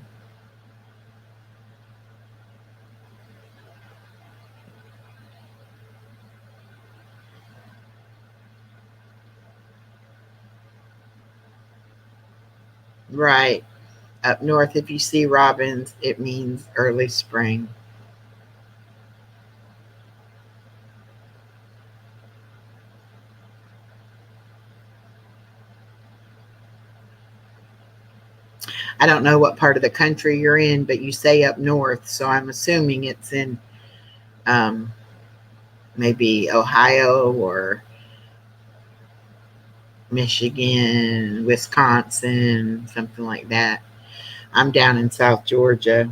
Right. Up north, if you see robins, it means early spring. I don't know what part of the country you're in, but you say up north, so I'm assuming it's in um, maybe Ohio or Michigan, Wisconsin, something like that. I'm down in South Georgia.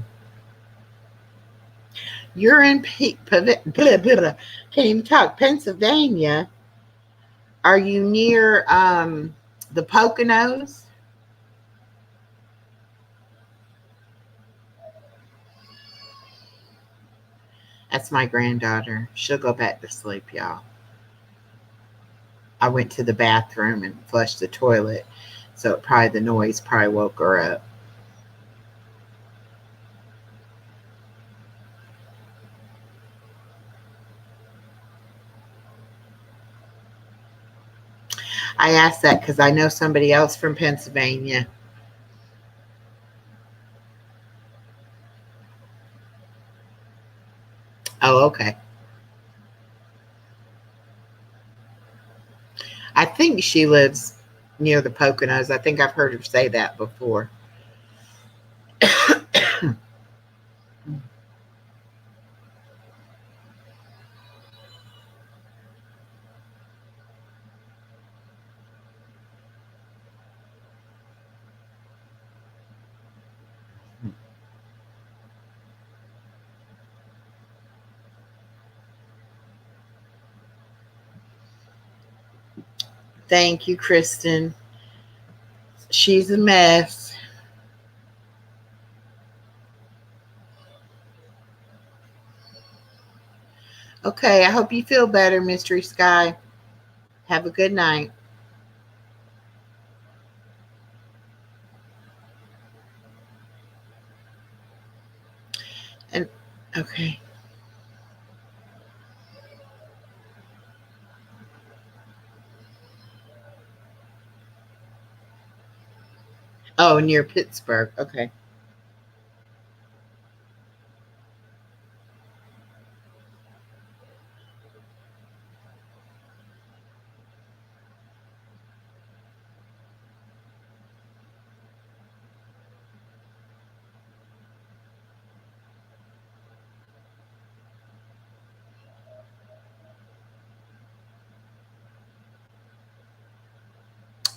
You're in can't even talk, Pennsylvania. Are you near the Poconos? That's my granddaughter. She'll go back to sleep, y'all. I went to the bathroom and flushed the toilet, so probably the noise probably woke her up. I asked that because I know somebody else from Pennsylvania. Oh, okay. I think she lives near the Poconos. I think I've heard her say that before. Thank you, Kristen. She's a mess. Okay, I hope you feel better, Mystery Sky. Have a good night. And okay. Oh, near Pittsburgh. Okay.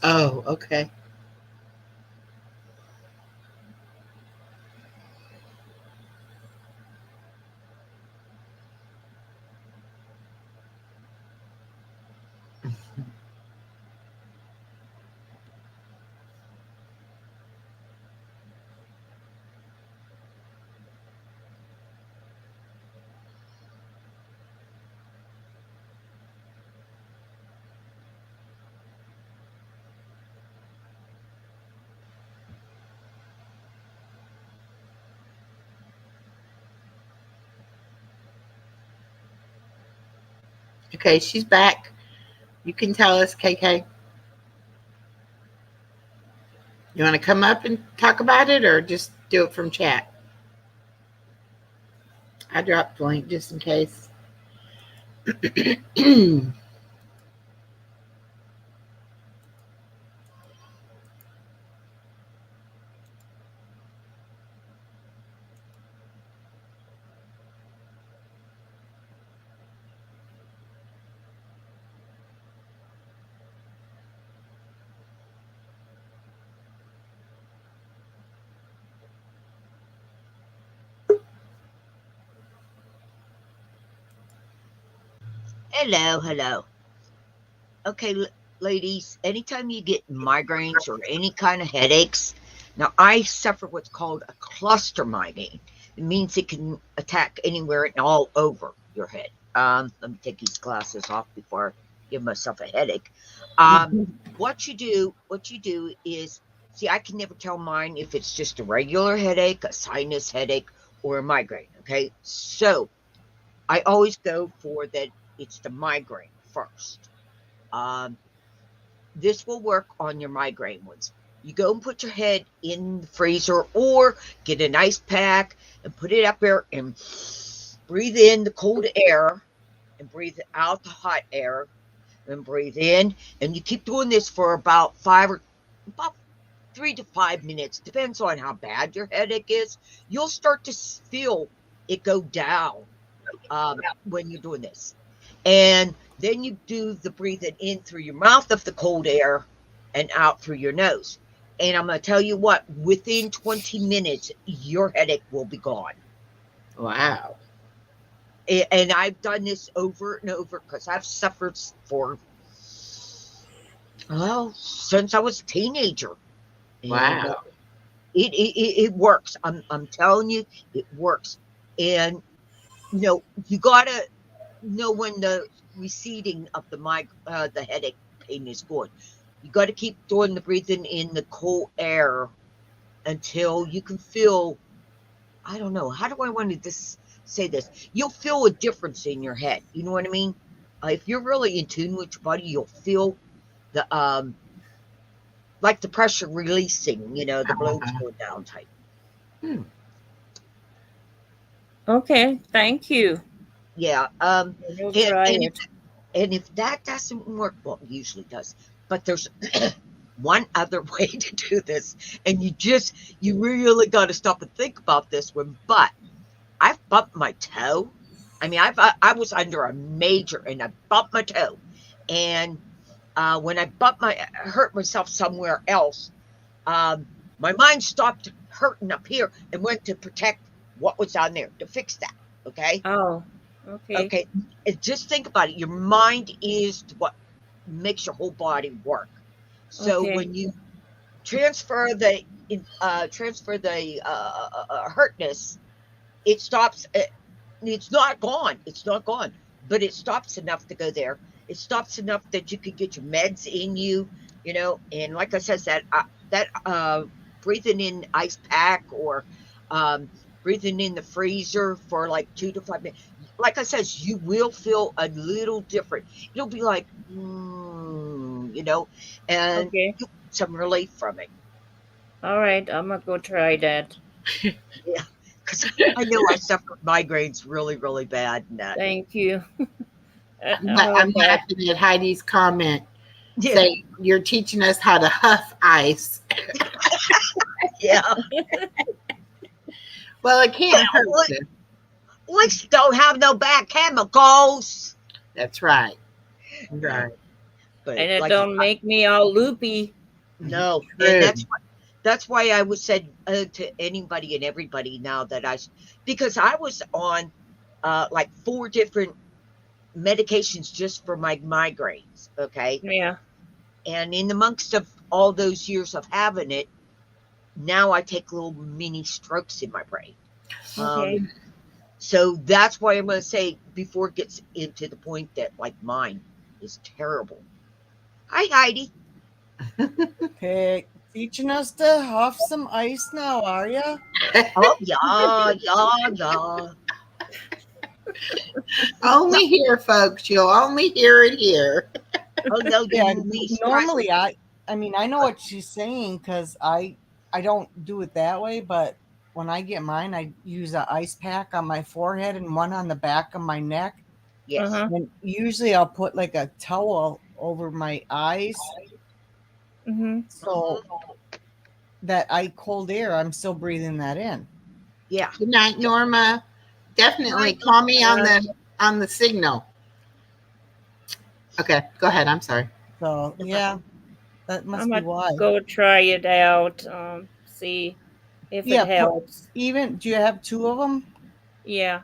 Oh, okay. Okay, she's back. You can tell us, KK. You want to come up and talk about it or just do it from chat? I dropped the link just in case. Hello, hello. Okay, ladies, anytime you get migraines or any kind of headaches, now I suffer what's called a cluster migraine. It means it can attack anywhere and all over your head. Let me take these glasses off before I give myself a headache. What you do is, see, I can never tell mine if it's just a regular headache, a sinus headache, or a migraine. Okay, so I always go for that. It's the migraine first. Um, this will work on your migraine ones. You go and put your head in the freezer or get an ice pack and put it up there and breathe in the cold air and breathe out the hot air and breathe in. And you keep doing this for about 3 to 5 minutes, depends on how bad your headache is. You'll start to feel it go down when you're doing this. And then you do the breathing in through your mouth of the cold air and out through your nose. And I'm going to tell you what, within 20 minutes, your headache will be gone. Wow. And I've done this over and over because I've suffered for, since I was a teenager. Wow. And it works. I'm telling you, it works. And, you got to know when the receding of the headache pain is going. You got to keep doing the breathing in the cold air until you can feel, I don't know, how do I want to say this? You'll feel a difference in your head. You know what I mean? If you're really in tune with your body, you'll feel the like the pressure releasing, the blows go down type. Okay, thank you. Yeah. We'll try it. And if that doesn't work, well, it usually does, but there's one other way to do this, and you really got to stop and think about this one. But I've bumped my toe. I mean, I was under a major, and I bumped my toe, and when I hurt myself somewhere else, my mind stopped hurting up here and went to protect what was on there to fix that. Okay. Oh, okay. Okay. And just think about it. Your mind is what makes your whole body work. So when you transfer the hurtness, it stops. It's not gone. It's not gone, but it stops enough to go there. It stops enough that you could get your meds in you, and like I said, that breathing in ice pack or breathing in the freezer for like 2 to 5 minutes. Like I said, you will feel a little different. It'll be like, and you'll get some relief from it. All right, I'm gonna go try that. Yeah, because I know I suffered migraines really, really bad. Thank you. I'm laughing at Heidi's comment. Yeah. Say, you're teaching us how to huff ice. Yeah. Well, it can't hurt. We don't have no bad chemicals. That's right. Right. But and it don't make me all loopy. No, and that's why I was said to anybody and everybody now because I was on like 4 different medications just for my migraines. Okay. Yeah. And in amongst of all those years of having it, now I take little mini strokes in my brain. Okay. So that's why I'm going to say before it gets into the point that like mine is terrible. Hi, Heidi. Okay, teaching us to huff some ice now, are ya? Oh, yeah. Only here, folks. You'll only hear it here. Oh no, Yeah, you mean normally I mean, I know what she's saying because I don't do it that way, but when I get mine, I use an ice pack on my forehead and one on the back of my neck. yes. Uh-huh. And usually I'll put like a towel over my eyes Mm-hmm. so that cold air, I'm still breathing that in. Yeah. Good night, Norma. Definitely Night, call me on the signal. Okay, go ahead. I'm sorry. So yeah, that I'm must be gonna why. go try it out. See if Yeah, it helps. Even do you have two of them? Yeah.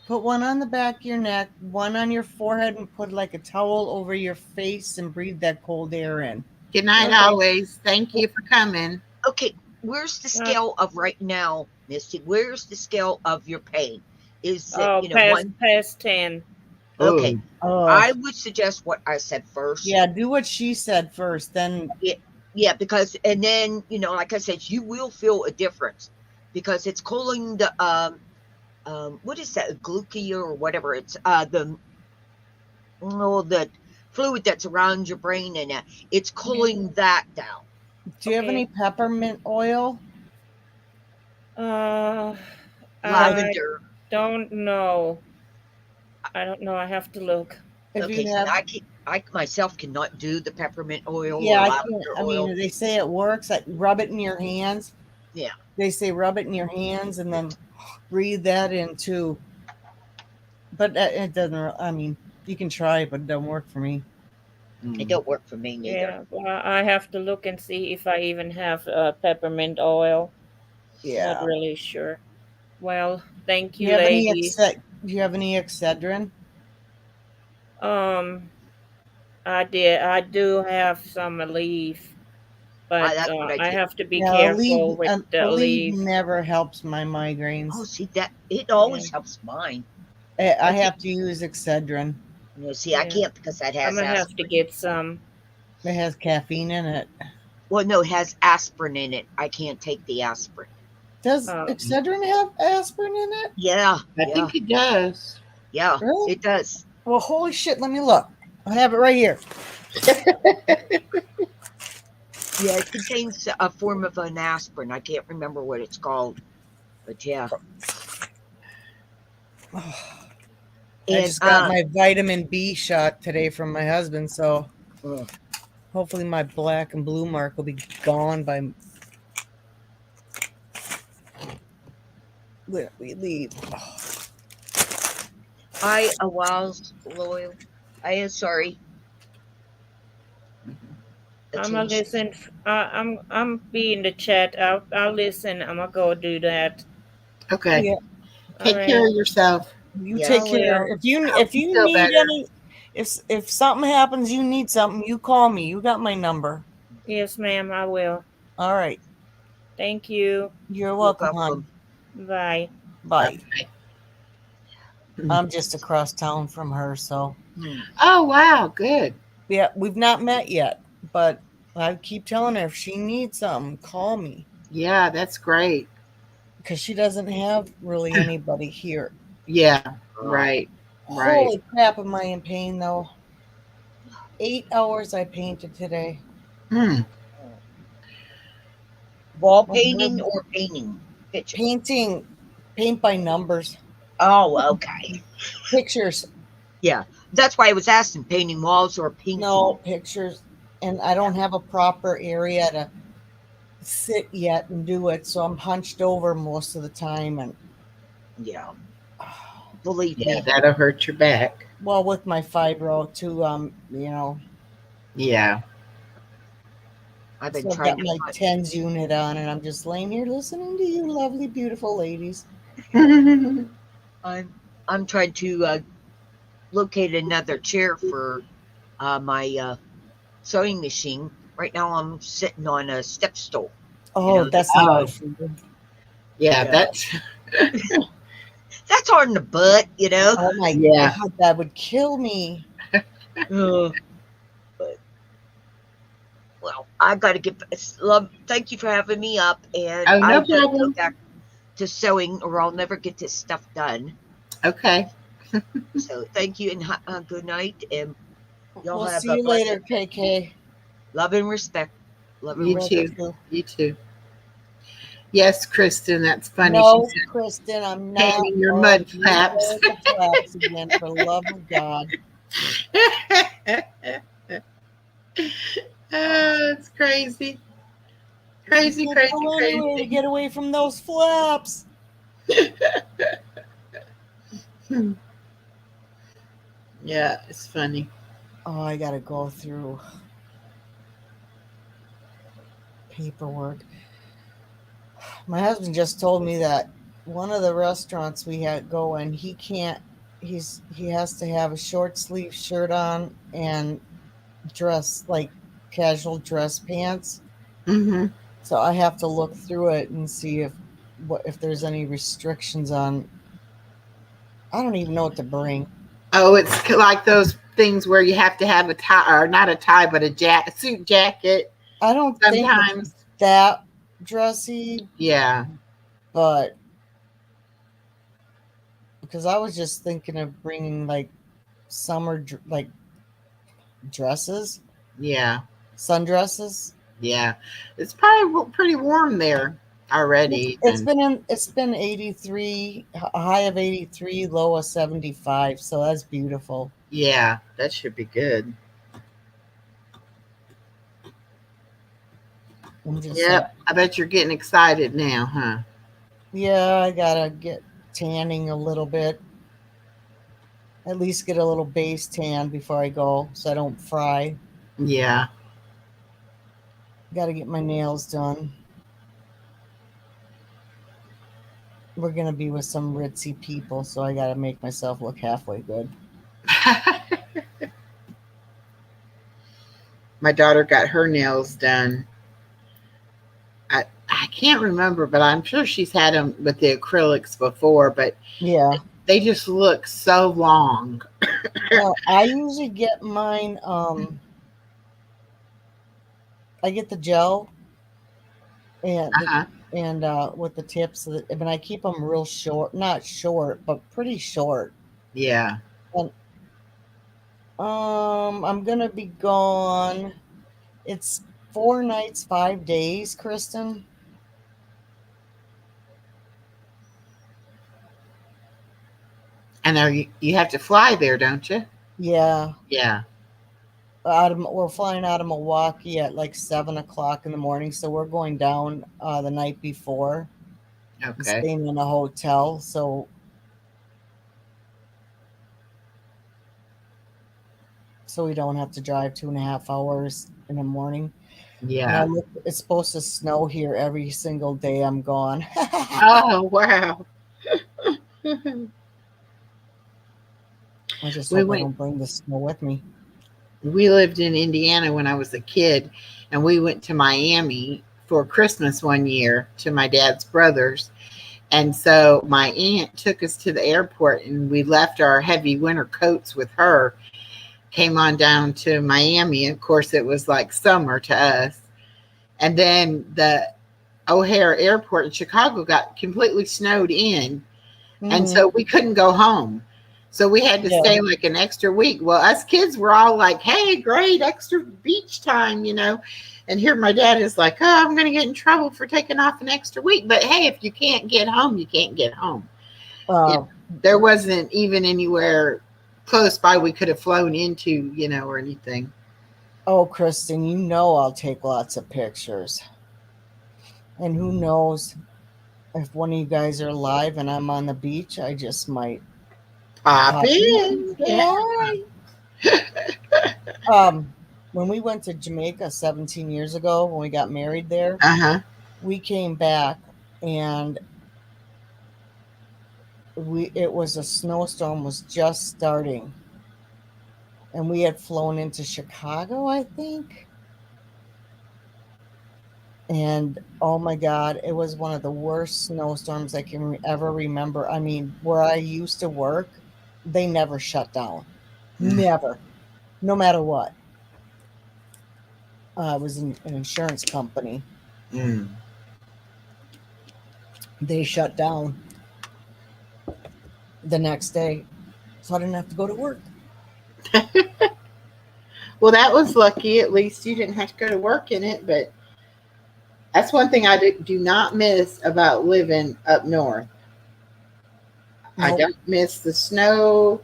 Put one on the back of your neck, one on your forehead, and put like a towel over your face and breathe that cold air in. Good night, Okay. always. Thank you for coming. Okay, where's the scale of right now, Misty? Where's the scale of your pain? Is it past 10. Okay. Oh, I would suggest what I said first. yeah, do what she said first. Then Yeah, because and then like I said, you will feel a difference because it's cooling the what is that, glucose or whatever? It's the fluid that's around your brain, and it's cooling that down. do you have Okay. any peppermint oil? I Lavender. don't know. I don't know. I have to look. If Okay, you so have, I myself cannot do the peppermint oil yeah, or I can't. lavender I oil. mean, they say it works. Like rub it in your hands. Yeah. They say rub it in your hands and then breathe that in too. But it doesn't. I mean, you can try, but it doesn't work for me. It don't work for me neither. Yeah, well, I have to look and see if I even have peppermint oil. Yeah. Not really sure. Well, thank Do you, you have ladies. do you have any Excedrin? I did. I do have some Aleve, but That's what I I did. have to be Yeah, careful with the Aleve Aleve. never helps my migraines. Oh, see that it always helps mine. I have to use Excedrin. See, I Yeah. can't because that I'm has gonna have to aspirin. get some. It has caffeine in it. Well, no, it has aspirin in it. I can't take the aspirin. Does Oh. Excedrin have aspirin in it? Yeah, I think it does. yeah, Really? it does. Well, holy shit! Let me look. I have it right here. Yeah, it contains a form of an aspirin. I can't remember what it's called, but yeah. I just got my vitamin B shot today from my husband, so hopefully my black and blue mark will be gone by when we leave. Loyal. I am sorry. I'm gonna listen. I'm be in the chat. I'll listen. I'm gonna go do that. Okay. Yeah. Take care of yourself. You Yeah, take I care. will. If you feel need better. any, if something happens, you need something, you call me. You got my number. Yes, ma'am. I will. All right. Thank you. You're welcome, hon. Bye. Bye. I'm just across town from her, so Oh, wow. Good. yeah, we've not met yet, but I keep telling her if she needs something, call me Yeah, that's great. because she doesn't have really anybody here. Yeah, right. Right. Holy crap, am I in pain though? 8 hours I painted today. Wall painting or painting? Painting, paint by numbers. Oh, okay. Pictures. Yeah, that's why I was asking, painting walls or painting. No, pictures. And I don't have a proper area to sit yet and do it, so I'm hunched over most of the time. And yeah, believe Yeah, me. that'll hurt your back. well, with my fibro too, Yeah. I've been so I've trying got my TENS unit on, and I'm just laying here listening to you, lovely, beautiful ladies. I'm trying to locate another chair for my sewing machine. Right now, I'm sitting on a step stool. Oh, that's not good for you. Yeah, that's That's hard in the butt, Oh my Yeah. God, that would kill me. But well, I got to get. Love. Thank you for having me up, and no I got to go problem. back to sewing, or I'll never get this stuff done. okay. So thank you and good night. And y'all We'll have see a you blessed later, KK. love and respect. Love and You Love you too. respect. too. You too. Yes, Kristen, that's funny. She No, said, Kristen, I'm not. painting your Oh, mud here we flaps. go with the flaps again, for the love of God. It's crazy. You Crazy, can't crazy, go anywhere to crazy. get away from those flaps. Hmm. Yeah, it's funny. Oh, I gotta go through paperwork. My husband just told me that one of the restaurants we had going, he can't. He has to have a short sleeve shirt on and dress like casual dress pants. Hmm. So I have to look through it and see if there's any restrictions on. I don't even know what to bring. Oh, it's like those things where you have to have a tie, or not a tie, but a suit jacket I don't think it's sometimes. that dressy, Yeah, but because I was just thinking of bringing like like dresses, yeah, sundresses. yeah. It's probably pretty warm there already. It's And been 83, a high of 83, low of 75, so that's beautiful. yeah, that should be good. I'm just like, Yep, I bet you're getting excited now, huh? yeah, I gotta get tanning a little bit. At least get a little base tan before I go so I don't fry. Yeah, Gotta get my nails done. We're gonna be with some ritzy people, so I gotta make myself look halfway good. my daughter got her nails done. I can't remember, but I'm sure she's had them with the acrylics before. But Yeah. they just look so long. Well, I usually get mine. I get the gel and Uh-huh. with the tips, but I keep them real short, not short, but pretty short. Yeah. And I'm gonna be gone. It's 4 nights, 5 days, Kristen. And you have to fly there, don't you? Yeah. Yeah. We're flying out of Milwaukee at like 7 o'clock in the morning, so we're going down the night before and Okay. staying in a hotel. So we don't have to drive 2.5 hours in the morning. Yeah. It's supposed to snow here every single day I'm gone. Oh, wow. I just we hope I went don't bring the snow with me. we lived in Indiana when I was a kid, and we went to Miami for Christmas one year to my dad's brothers. And so my aunt took us to the airport, and we left our heavy winter coats with her, came on down to Miami. Of course, it was like summer to us. And then the O'Hare Airport in Chicago got completely snowed in. And Hmm. so we couldn't go home. So we had to Yeah. stay like an extra week. Well, us kids were all like, hey, great, extra beach time, And here my dad is like, oh, I'm going to get in trouble for taking off an extra week. But hey, if you can't get home, you can't get home. Uh, There wasn't even anywhere close by we could have flown into, or anything. oh, Kristen, I'll take lots of pictures. And who knows if one of you guys are alive and I'm on the beach, I just might Pop pop in. in. Say Yeah. hi. When we went to Jamaica 17 years ago, when we got married there, Uh-huh. we came back and it was a snowstorm was just starting. And we had flown into Chicago, I think. And oh my God, it was one of the worst snowstorms I can ever remember. I mean, where I used to work, they never shut down. Never. No matter what. I was in an insurance company. Mm. They shut down the next day. so I didn't have to go to work. Well, that was lucky. At least you didn't have to go to work in it. But that's one thing I do not miss about living up north. I Nope. don't miss the snow,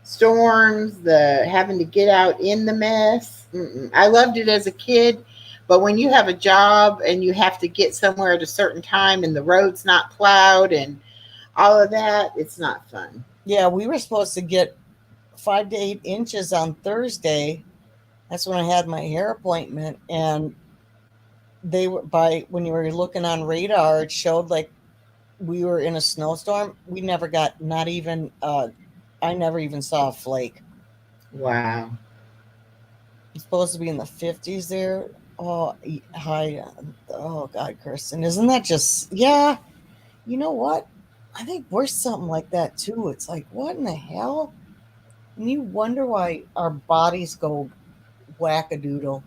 storms, the having to get out in the mess. I loved it as a kid, but when you have a job and you have to get somewhere at a certain time and the road's not plowed and all of that, it's not fun. Yeah, we were supposed to get 5 to 8 inches on Thursday. That's when I had my hair appointment, and they were when you were looking on radar, it showed like we were in a snowstorm. We never got not even I never even saw a flake. Wow. It's supposed to be in the 50s there. Oh, hi. Oh God, Kirsten, isn't that just, yeah? You know what? I think we're something like that too. It's like, what in the hell? And you wonder why our bodies go wackadoodle.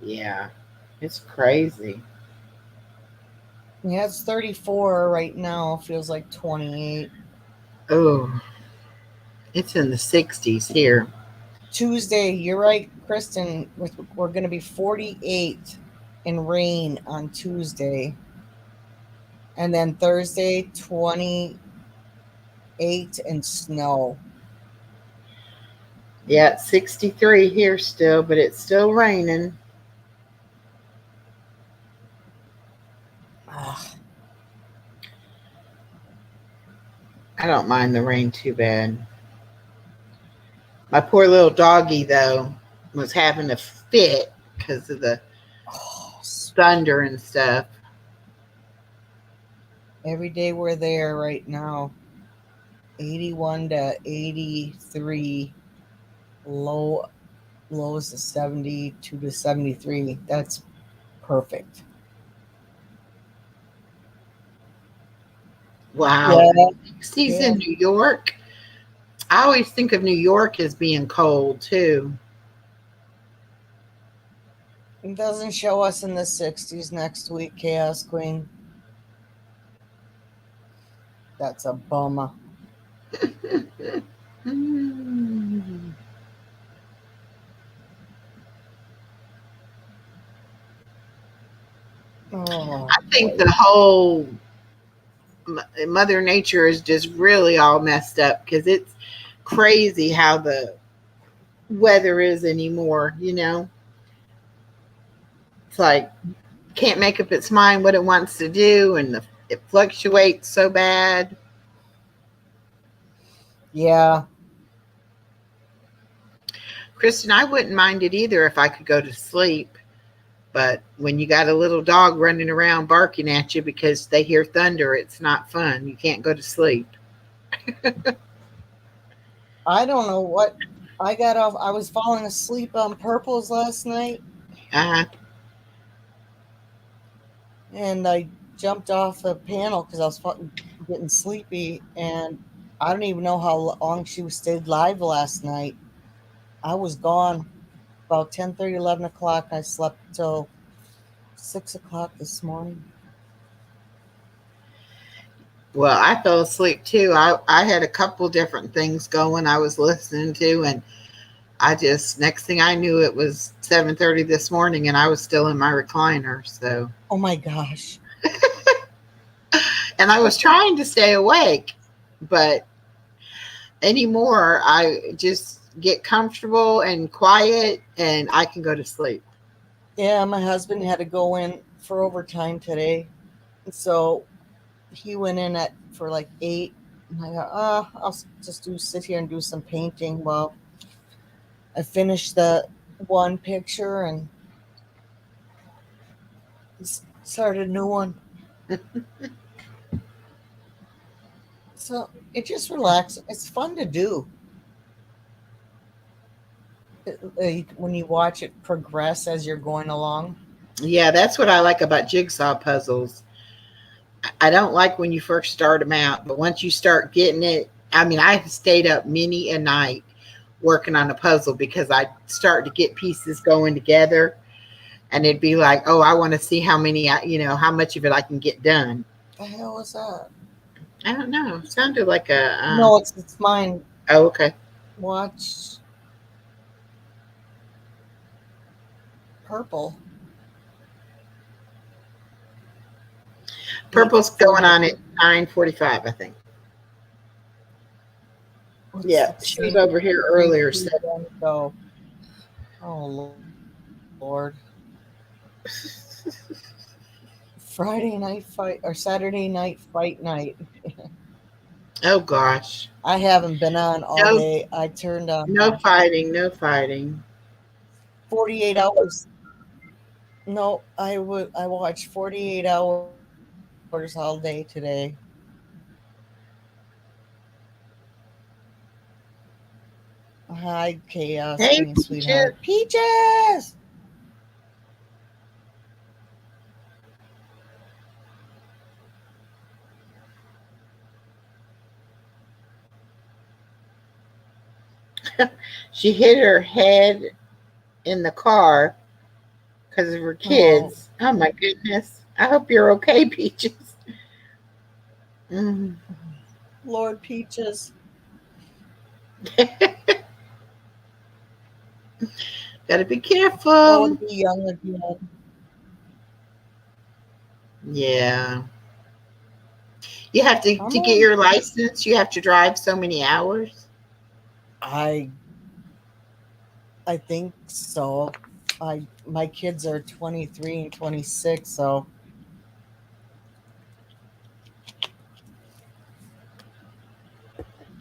Yeah. It's crazy. Yeah, it's 34 right now. Feels like 28. Oh, it's in the 60s here. Tuesday, you're right, Kristen. We're going to be 48 in rain on Tuesday. And then Thursday, 28 and snow. Yeah, it's 63 here still, but it's still raining. Ugh. I don't mind the rain too bad. My poor little doggy, though, was having a fit because of the Oh, thunder and stuff. every day we're there right now. 81 to 83. Lows to 72 to 73. That's perfect. Wow. Yeah. 60s in New York. I always think of New York as being cold, too. It doesn't show us in the 60s next week, Chaos Queen. That's a bummer. Oh, I think the whole Mother Nature is just really all messed up because it's crazy how the weather is anymore, you know? It's like can't make up its mind what it wants to do, and it fluctuates so bad. yeah. Kristen, I wouldn't mind it either if I could go to sleep. But when you got a little dog running around barking at you because they hear thunder, it's not fun. You can't go to sleep. I don't know what I got off. I was falling asleep on purples last night, and I jumped off the panel because I was getting sleepy, and I don't even know how long she stayed live last night. I was gone about 10:30, 11 o'clock. I slept till 6 o'clock this morning. Well, I fell asleep too. I had a couple different things going I was listening to, and I just, next thing I knew, it was 7:30 this morning and I was still in my recliner. So, Oh my gosh. and I was trying to stay awake, but anymore, I just get comfortable and quiet and I can go to sleep. Yeah, my husband had to go in for overtime today. And so he went in for like 8. And I thought, I'll just sit here and do some painting. Well, I finished the one picture and started a new one. So it just relaxes. It's fun to do. When you watch it progress as you're going along. Yeah, that's what I like about jigsaw puzzles. I don't like when you first start them out, but once you start getting it, I mean, I've stayed up many a night working on a puzzle because I start to get pieces going together, and it'd be like, oh, I want to see how many, how much of it I can get done. The hell was that? I don't know. It sounded like a. No, it's mine. Oh, okay. Watch Purple. Purple's going on at 9:45, I think. What's Yeah, the she was same over here earlier. thing So. then go? Oh Lord. Friday night fight or Saturday night fight night. Oh gosh. I haven't been on all No, day. I turned on no fighting. No fighting. 48 hours. No, I watched 48 hours all day today. Hi, Chaos Hey, Queen, Peaches. sweetheart. Peaches! She hit her head in the car because of her kids. Oh my goodness. I hope you're okay, Peaches. Mm. Lord Peaches. Gotta be careful. Oh, to be young again. Yeah. You have to Come get on. your license, you have to drive so many hours. I think so. My kids are 23 and 26, so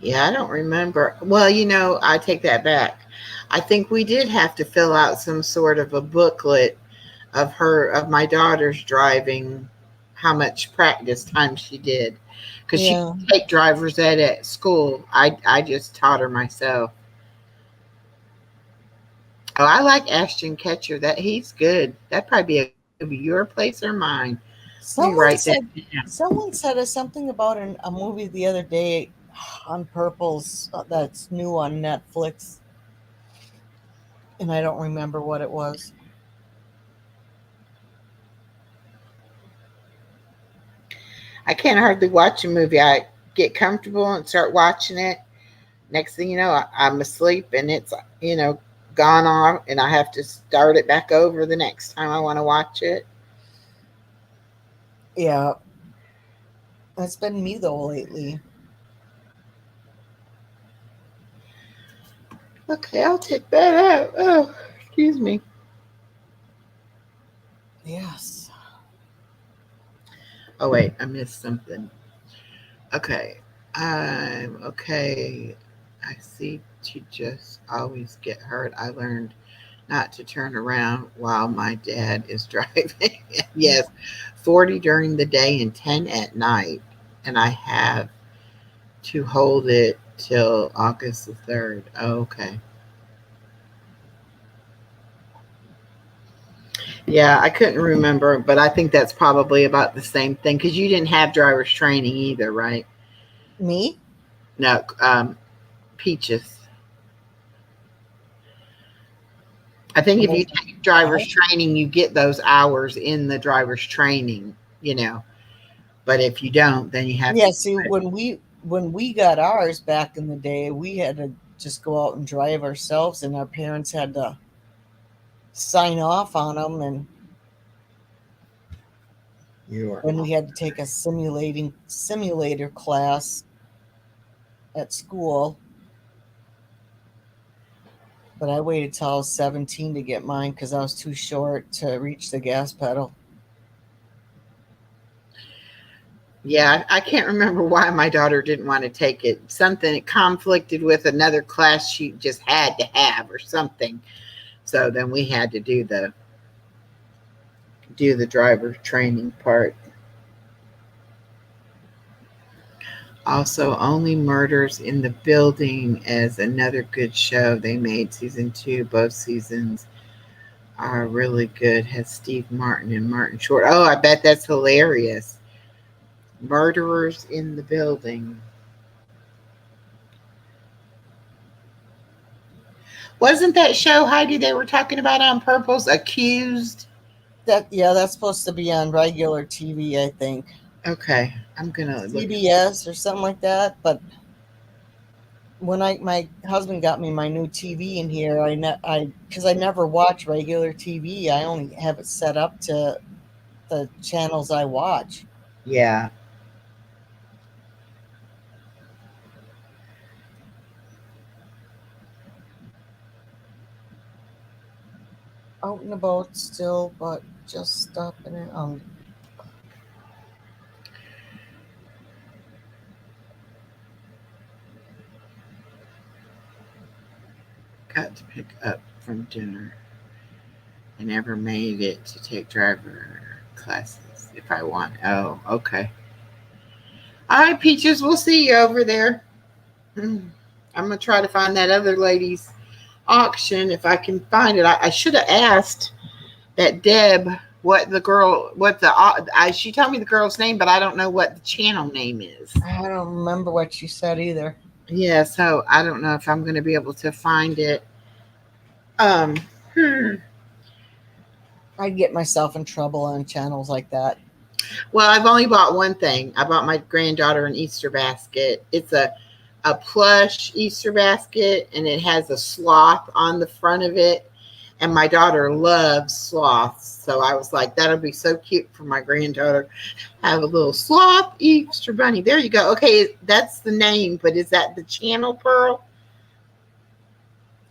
Yeah, I don't remember. Well, I take that back. I think we did have to fill out some sort of a booklet of my daughter's driving, how much practice time she did. Because she yeah. didn't take driver's ed at school. I just taught her myself. Oh, I like Ashton Kutcher. That he's good. That'd probably be your place or mine. Let me write that down. Someone said something about a movie the other day on Purple's that's new on Netflix, and I don't remember what it was. I can't hardly watch a movie. I get comfortable and start watching it. Next thing you know, I'm asleep and it's gone off, and I have to start it back over the next time I want to watch it. Yeah, that's been me though lately. Okay, I'll take that out. Oh, excuse me. Yes. Oh wait, I missed something. Okay, I'm okay. I see to just always get hurt. I learned not to turn around while my dad is driving. Yes, 40 during the day and 10 at night. And I have to hold it till August the 3rd. Oh, okay. Yeah, I couldn't remember, but I think that's probably about the same thing because you didn't have driver's training either, right? Me? No, Peaches. I think if you take driver's training, you get those hours in the driver's training, But if you don't, then you have Yeah, to. see, when we got ours back in the day, we had to just go out and drive ourselves, and our parents had to sign off on them, and then we had to take a simulator class at school. But I waited till I was 17 to get mine because I was too short to reach the gas pedal. Yeah, I can't remember why my daughter didn't want to take it. Something it conflicted with another class she just had to have or something. So then we had to do the driver training part. Also, Only Murders in the Building as another good show. They made season 2, both seasons are really good. Has Steve Martin and Martin Short. Oh, I bet that's hilarious. Murderers in the Building. Wasn't that show, Heidi, they were talking about on Purple's Accused? That's supposed to be on regular TV, I think. Okay, I'm gonna look. CBS or something like that. But when my husband got me my new TV in here, because I never watch regular TV. I only have it set up to the channels I watch. Yeah. Out and about still, but just stopping it. Got to pick up from dinner. I never made it to take driver classes if I want. Oh, okay. All right, Peaches, we'll see you over there. I'm gonna try to find that other lady's auction if I can find it. I should have asked that Deb she told me the girl's name, but I don't know what the channel name is. I don't remember what she said either. Yeah, so I don't know if I'm going to be able to find it. I'd get myself in trouble on channels like that. Well, I've only bought one thing. I bought my granddaughter an Easter basket. It's a plush Easter basket, and it has a sloth on the front of it. And my daughter loves sloths. So I was like, that'll be so cute for my granddaughter. Have a little sloth Easter bunny. There you go. Okay, that's the name, but is that the channel, Pearl?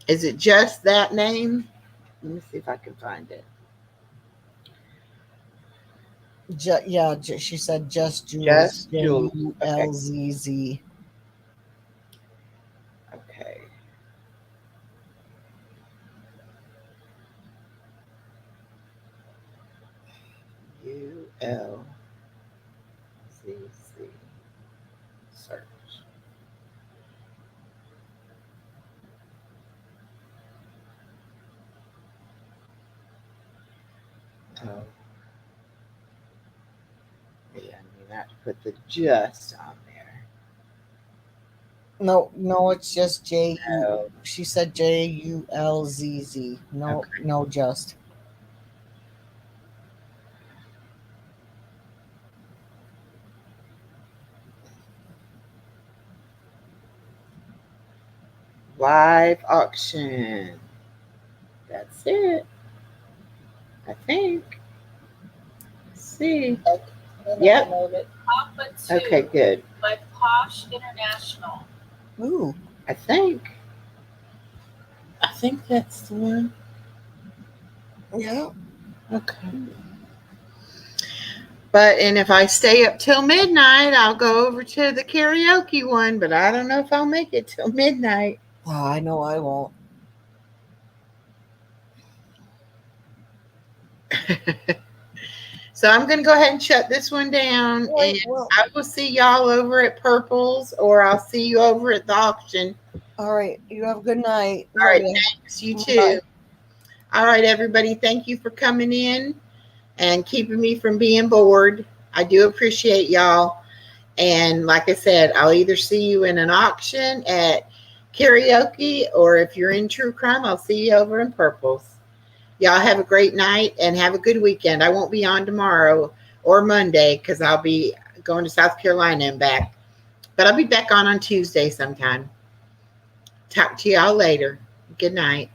Is it just that name? Let me see if I can find it. She said just Jules. Just Jules. Julzz. Okay. ULZZ. Search. Oh. Yeah, I mean, I have to put the just on there. No, it's just J. No. She said JULZZ. No, Okay. no, just. Live auction. That's it. I think. Let's see. Yep. Papa 2 Okay, good. by Posh International. Ooh. I think that's the one. Yeah. Okay. And if I stay up till midnight, I'll go over to the karaoke one, but I don't know if I'll make it till midnight. Oh, I know I won't. So I'm going to go ahead and shut this one down, and I will see y'all over at Purple's, or I'll see you over at the auction. All right. You have a good night. All right. Thanks. You too. Bye. All right, everybody. Thank you for coming in and keeping me from being bored. I do appreciate y'all. And like I said, I'll either see you in an auction at karaoke, or if you're in true crime, I'll see you over in Purple's. Y'all have a great night and have a good weekend. I won't be on tomorrow or Monday because I'll be going to South Carolina and back. But I'll be back on Tuesday sometime. Talk to y'all later. Good night.